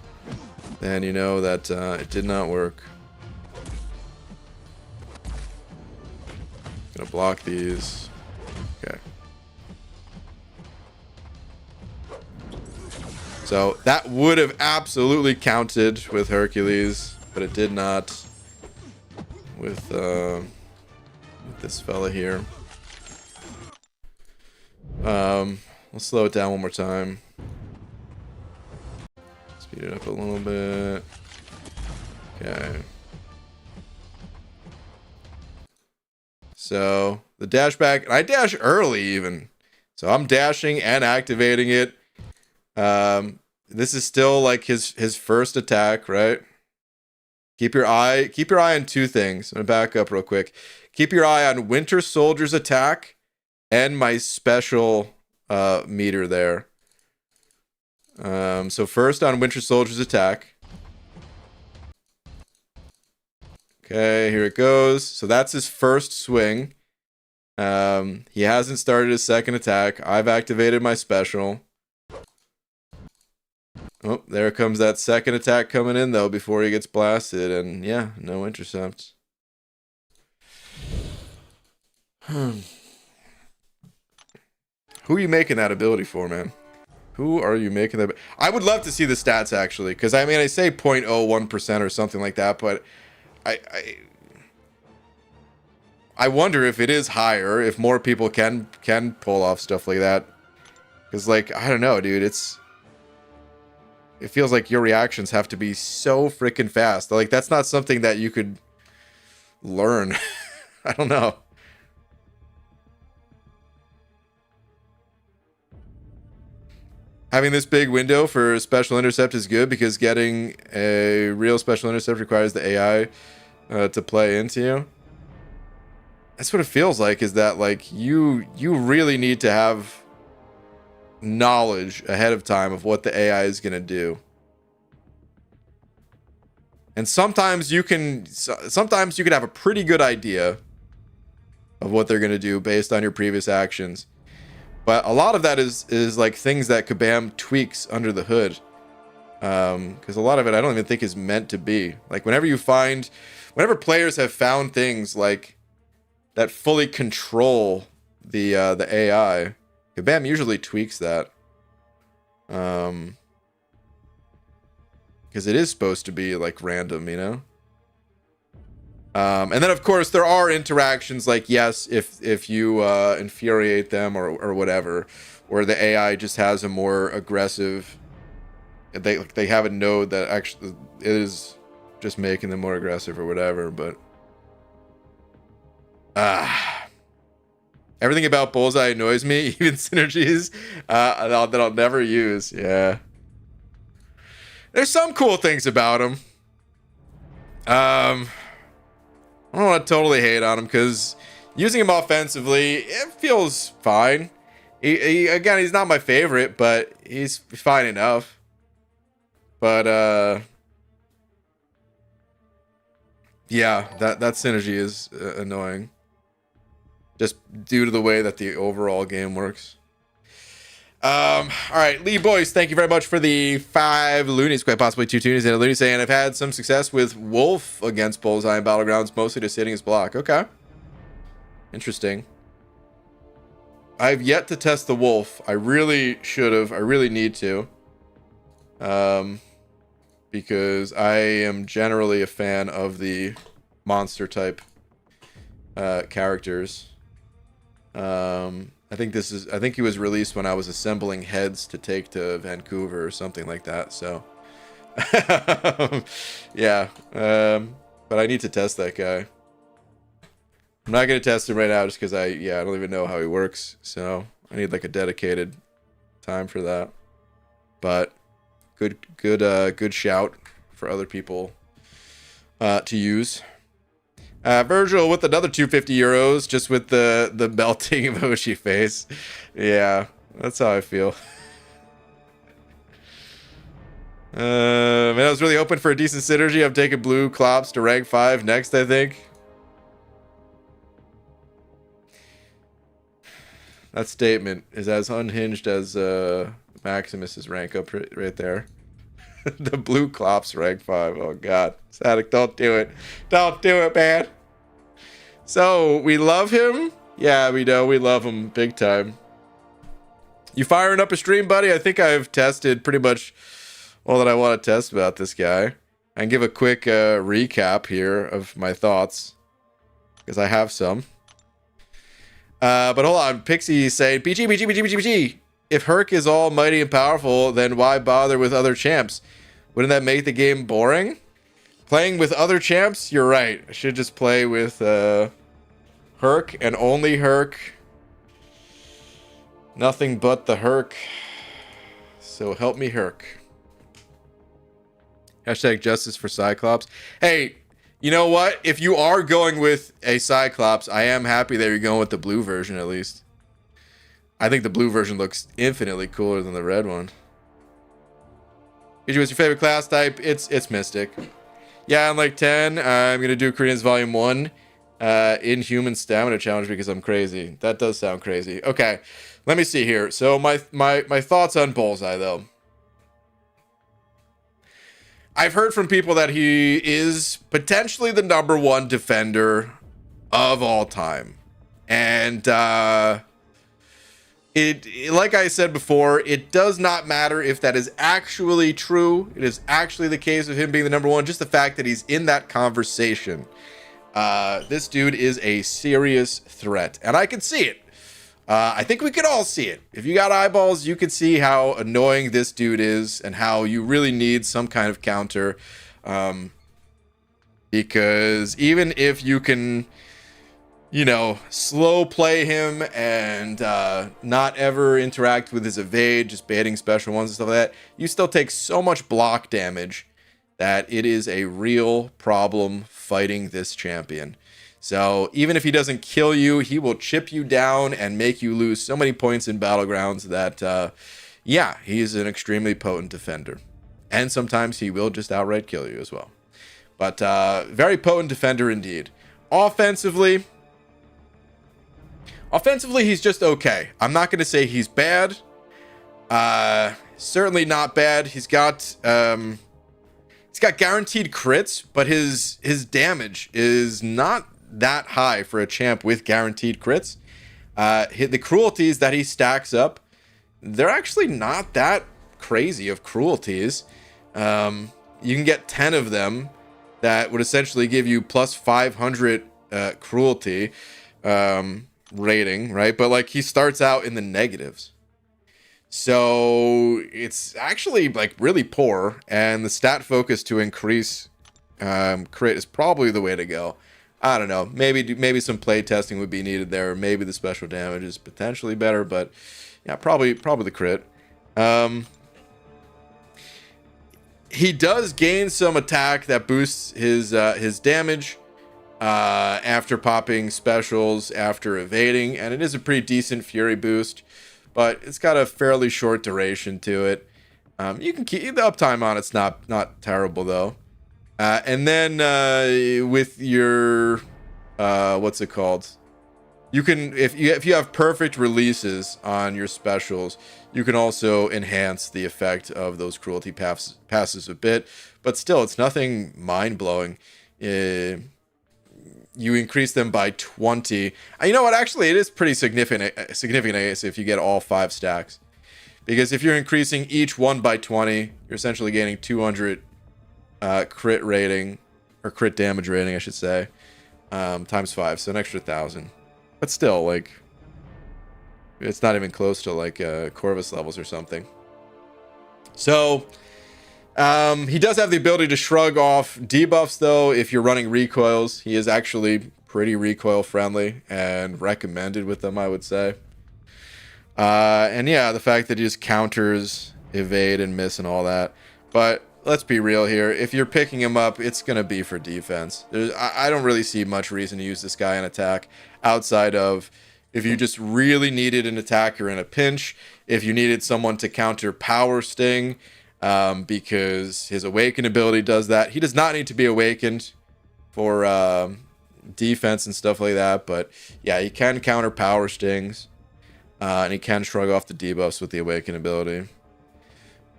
then you know that it did not work. Gonna block these. Okay. So that would have absolutely counted with Hercules, but it did not with this fella here. We'll slow it down one more time. Speed it up a little bit. Okay. So the dash back, and I dash early even. So I'm dashing and activating it. This is still like his first attack, right? Keep your eye on two things. I'm gonna back up real quick. Keep your eye on Winter Soldier's attack and my special meter there. So first on Winter Soldier's attack. Okay, here it goes. So that's his first swing. He hasn't started his second attack. I've activated my special. Oh, there comes that second attack coming in, though, before he gets blasted. And, yeah, no intercept. Who are you making that ability for, man? Who are you making that? I would love to see the stats, actually. Because, I mean, I say 0.01% or something like that, but I wonder if it is higher, if more people can pull off stuff like that. Because, like, I don't know, dude, it feels like your reactions have to be so freaking fast. Like, that's not something that you could learn. I don't know. Having this big window for special intercept is good because getting a real special intercept requires the AI to play into you. That's what it feels like, is that, like, you really need to have knowledge ahead of time of what the AI is going to do. And sometimes you can have a pretty good idea of what they're going to do based on your previous actions. But a lot of that is like things that Kabam tweaks under the hood. Because a lot of it I don't even think is meant to be. Like whenever players have found things like that fully control the AI, Kabam usually tweaks that. Because it is supposed to be like random, you know. And then of course there are interactions like, yes, if you infuriate them or whatever, or the AI just has a more aggressive, they have a node that actually is just making them more aggressive or whatever. But everything about Bullseye annoys me, even synergies that I'll never use. Yeah, there's some cool things about him. I don't want to totally hate on him because using him offensively, it feels fine. Again, he's not my favorite, but he's fine enough. But yeah, that synergy is annoying, just due to the way that the overall game works. All right, Lee Boyce, thank you very much for the 5 loonies, quite possibly 2 toonies and a looney, saying I've had some success with Wolf against Bullseye in Battlegrounds, mostly just hitting his block. Okay, interesting. I've yet to test the Wolf. I really should have. I really need to. Because I am generally a fan of the monster type characters. I think he was released when I was assembling heads to take to Vancouver or something like that. So yeah. But I need to test that guy. I'm not gonna test him right now just because I don't even know how he works. So I need like a dedicated time for that. But good shout for other people to use. Virgil with another 250 euros, just with the melting emoji face. Yeah, that's how I feel. Man, I was really hoping for a decent synergy. I'm taking blue Klops to rank 5 next, I think. That statement is as unhinged as Maximus's rank up right there. The blue Klops rank 5. Oh god. Static, don't do it. Don't do it, man. So, we love him? Yeah, we know. We love him big time. You firing up a stream, buddy? I think I've tested pretty much all that I want to test about this guy. I can give a quick recap here of my thoughts, because I have some. But hold on. Pixie saying, BG. If Herc is almighty and powerful, then why bother with other champs? Wouldn't that make the game boring? Playing with other champs? You're right. I should just play with Herc and only Herc. Nothing but the Herc. So help me, Herc. Hashtag justice for Cyclops. Hey, you know what? If you are going with a Cyclops, I am happy that you're going with the blue version at least. I think the blue version looks infinitely cooler than the red one. What's your favorite class type? It's Mystic. Yeah, I'm like 10. I'm going to do Koreans Volume 1. Inhuman Stamina Challenge because I'm crazy. That does sound crazy. Okay, let me see here. So my thoughts on Bullseye, though. I've heard from people that he is potentially the #1 defender of all time. And like I said before, it does not matter if that is actually true. It is actually the case of him being the #1. Just the fact that he's in that conversation. This dude is a serious threat, and I can see it. I think we can all see it. If you got eyeballs, you can see how annoying this dude is and how you really need some kind of counter. Because even if you can, you know, slow play him and not ever interact with his evade, just baiting special ones and stuff like that, you still take so much block damage that it is a real problem fighting this champion. So even if he doesn't kill you, he will chip you down and make you lose so many points in Battlegrounds that, yeah, he's an extremely potent defender. And sometimes he will just outright kill you as well. But very potent defender indeed. Offensively, Offensively, he's just okay. I'm not going to say he's bad. Certainly not bad. He's got guaranteed crits, but his damage is not that high for a champ with guaranteed crits. The cruelties that he stacks up, they're actually not that crazy of cruelties. You can get 10 of them that would essentially give you plus 500 cruelty rating, right? But like he starts out in the negatives. So it's actually like really poor, and the stat focus to increase crit is probably the way to go. I don't know. Maybe some play testing would be needed there. Maybe the special damage is potentially better, but yeah, probably the crit. He does gain some attack that boosts his damage after popping specials, after evading, and it is a pretty decent fury boost, but it's got a fairly short duration to it. You can keep the uptime on it's not terrible though. And then with your what's it called? You can if you have perfect releases on your specials, you can also enhance the effect of those cruelty passes a bit, but still it's nothing mind-blowing. You increase them by 20. You know what? Actually, it is pretty significant, I guess, if you get all 5 stacks. Because if you're increasing each one by 20, you're essentially gaining 200 crit rating, or crit damage rating, I should say, times 5, so an extra 1,000. But still, like, it's not even close to like Corvus levels or something. So he does have the ability to shrug off debuffs though. If you're running recoils, he is actually pretty recoil friendly and recommended with them, I would say. And yeah, the fact that he just counters evade and miss and all that. But let's be real here. If you're picking him up, it's going to be for defense. I don't really see much reason to use this guy in attack outside of if you just really needed an attacker in a pinch, if you needed someone to counter Power Sting, because his Awaken ability does that. He does not need to be awakened for defense and stuff like that, but yeah, he can counter Power Stings, and he can shrug off the debuffs with the Awaken ability.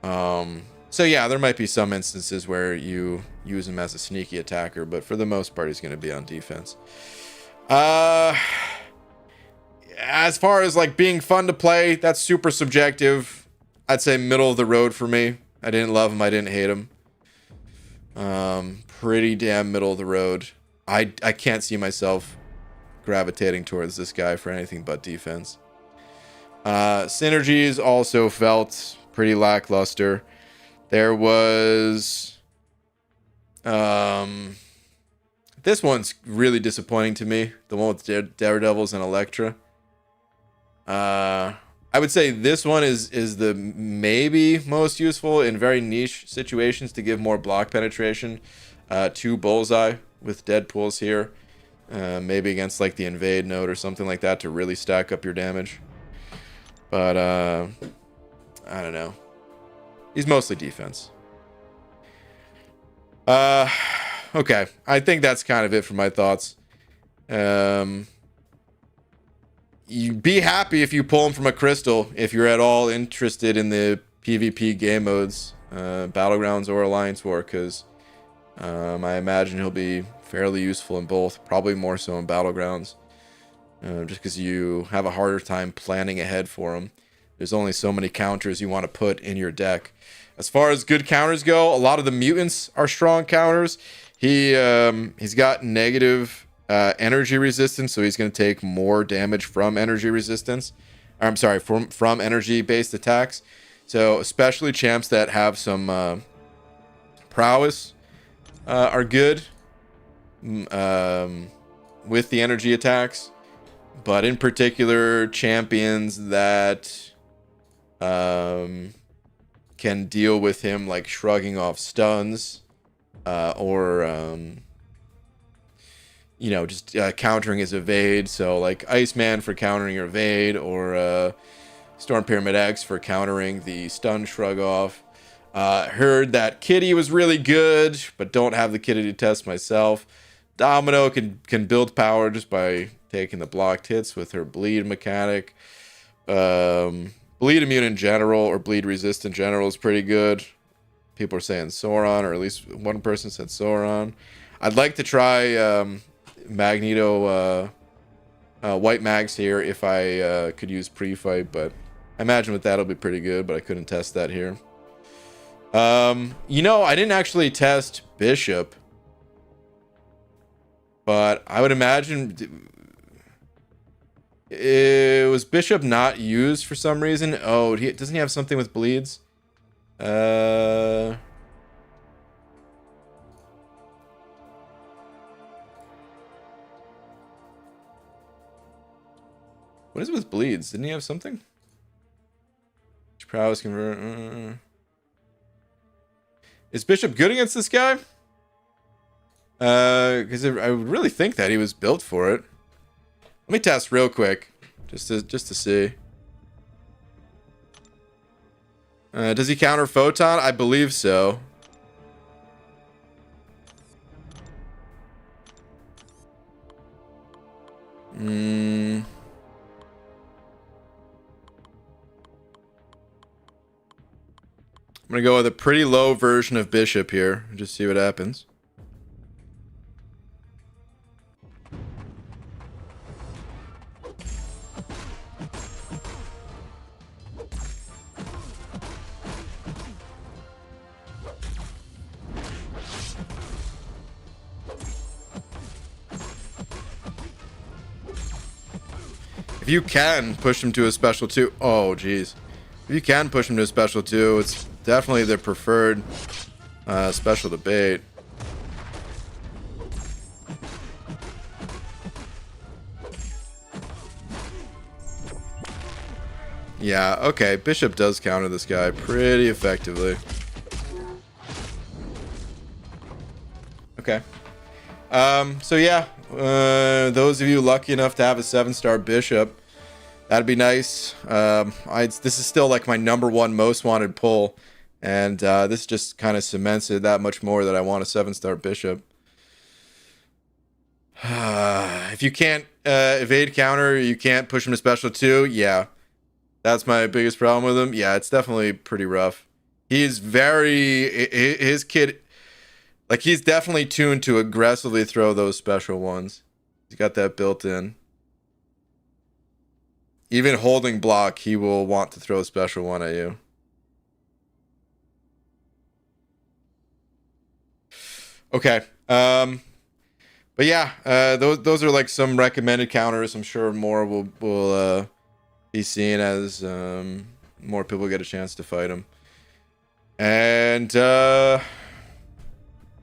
So yeah, there might be some instances where you use him as a sneaky attacker, but for the most part, he's going to be on defense. As far as like being fun to play, that's super subjective. I'd say middle of the road for me. I didn't love him. I didn't hate him. Pretty damn middle of the road. I can't see myself gravitating towards this guy for anything but defense. Synergies also felt pretty lackluster. There was this one's really disappointing to me. The one with Daredevils and Elektra. I would say this one is the maybe most useful in very niche situations to give more block penetration to Bullseye with Deadpools here. Maybe against like the invade node or something like that to really stack up your damage. But I don't know. He's mostly defense. Okay. I think that's kind of it for my thoughts. You'd be happy if you pull him from a crystal if you're at all interested in the PvP game modes, Battlegrounds or Alliance War, because I imagine he'll be fairly useful in both, probably more so in Battlegrounds, just because you have a harder time planning ahead for him. There's only so many counters you want to put in your deck. As far as good counters go, a lot of the mutants are strong counters. He's got negative energy resistance, so he's going to take more damage from energy resistance. I'm sorry, from energy-based attacks. So especially champs that have some prowess are good with the energy attacks. But in particular, champions that can deal with him like shrugging off stuns or you know, just countering his evade. So like Iceman for countering your evade, or Storm Pyramid X for countering the stun shrug off. Heard that Kitty was really good, but don't have the Kitty to test myself. Domino can build power just by taking the blocked hits with her bleed mechanic. Bleed immune in general, or bleed resist in general, is pretty good. People are saying Sauron, or at least one person said Sauron. I'd like to try Magneto White Mags here if I could use pre-fight, but I imagine with that it'll be pretty good, but I couldn't test that here. You know, I didn't actually test Bishop, but I would imagine it was Bishop not used for some reason. Oh, doesn't he have something with bleeds? What is it with bleeds? Didn't he have something? Prowess convert. Is Bishop good against this guy? Because I would really think that he was built for it. Let me test real quick, just to see. Does he counter Photon? I believe so. I'm gonna go with a pretty low version of Bishop here. Just see what happens. If you can push him to a special 2, oh geez. If you can push him to a special 2, it's definitely the preferred special debate. Yeah, okay. Bishop does counter this guy pretty effectively. Okay. So yeah, those of you lucky enough to have a 7-star Bishop, that'd be nice. This is still like my #1 most wanted pull, and this just kind of cements it that much more that I want a 7-star Bishop. If you can't evade counter, you can't push him to special 2. Yeah, that's my biggest problem with him. Yeah, it's definitely pretty rough. He's his kid, like, he's definitely tuned to aggressively throw those special ones. He's got that built in. Even holding block, he will want to throw a special one at you. Okay. But yeah, those are like some recommended counters. I'm sure more will be seen as more people get a chance to fight him. And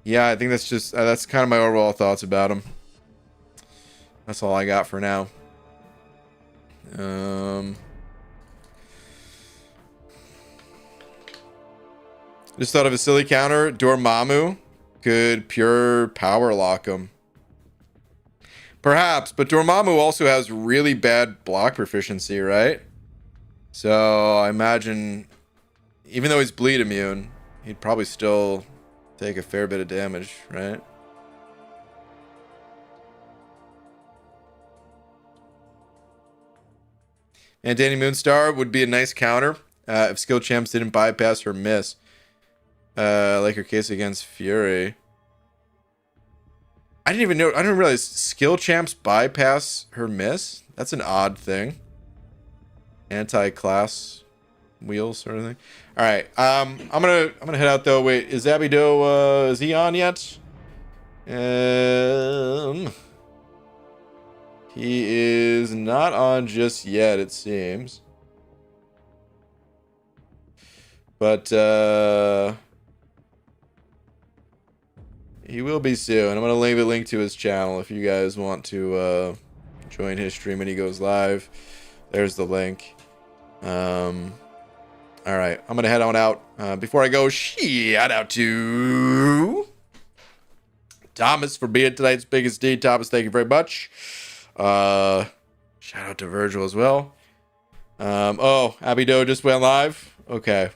yeah, I think that's kind of my overall thoughts about him. That's all I got for now. Just thought of a silly counter. Dormammu could pure power lock him. Perhaps, but Dormammu also has really bad block proficiency, right? So I imagine, even though he's bleed immune, he'd probably still take a fair bit of damage, right? And Danny Moonstar would be a nice counter if skill champs didn't bypass her miss. Like her case against Fury. I didn't realize skill champs bypass her miss. That's an odd thing. Anti-class wheels sort of thing. All right. I'm gonna head out though. Wait, is Abido is he on yet? He is not on just yet, it seems. But he will be soon. I'm going to leave a link to his channel if you guys want to join his stream when he goes live. There's the link. All right, I'm going to head on out. Before I go, shout out to Thomas for being tonight's biggest D. Thomas, thank you very much. Shout out to Virgil as well. Oh, Abido just went live. Okay.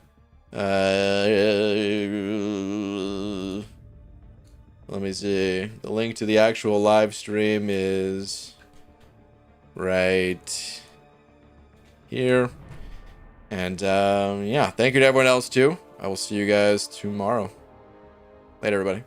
Let me see. The link to the actual live stream is right here. And yeah, thank you to everyone else too. I will see you guys tomorrow. Later, everybody.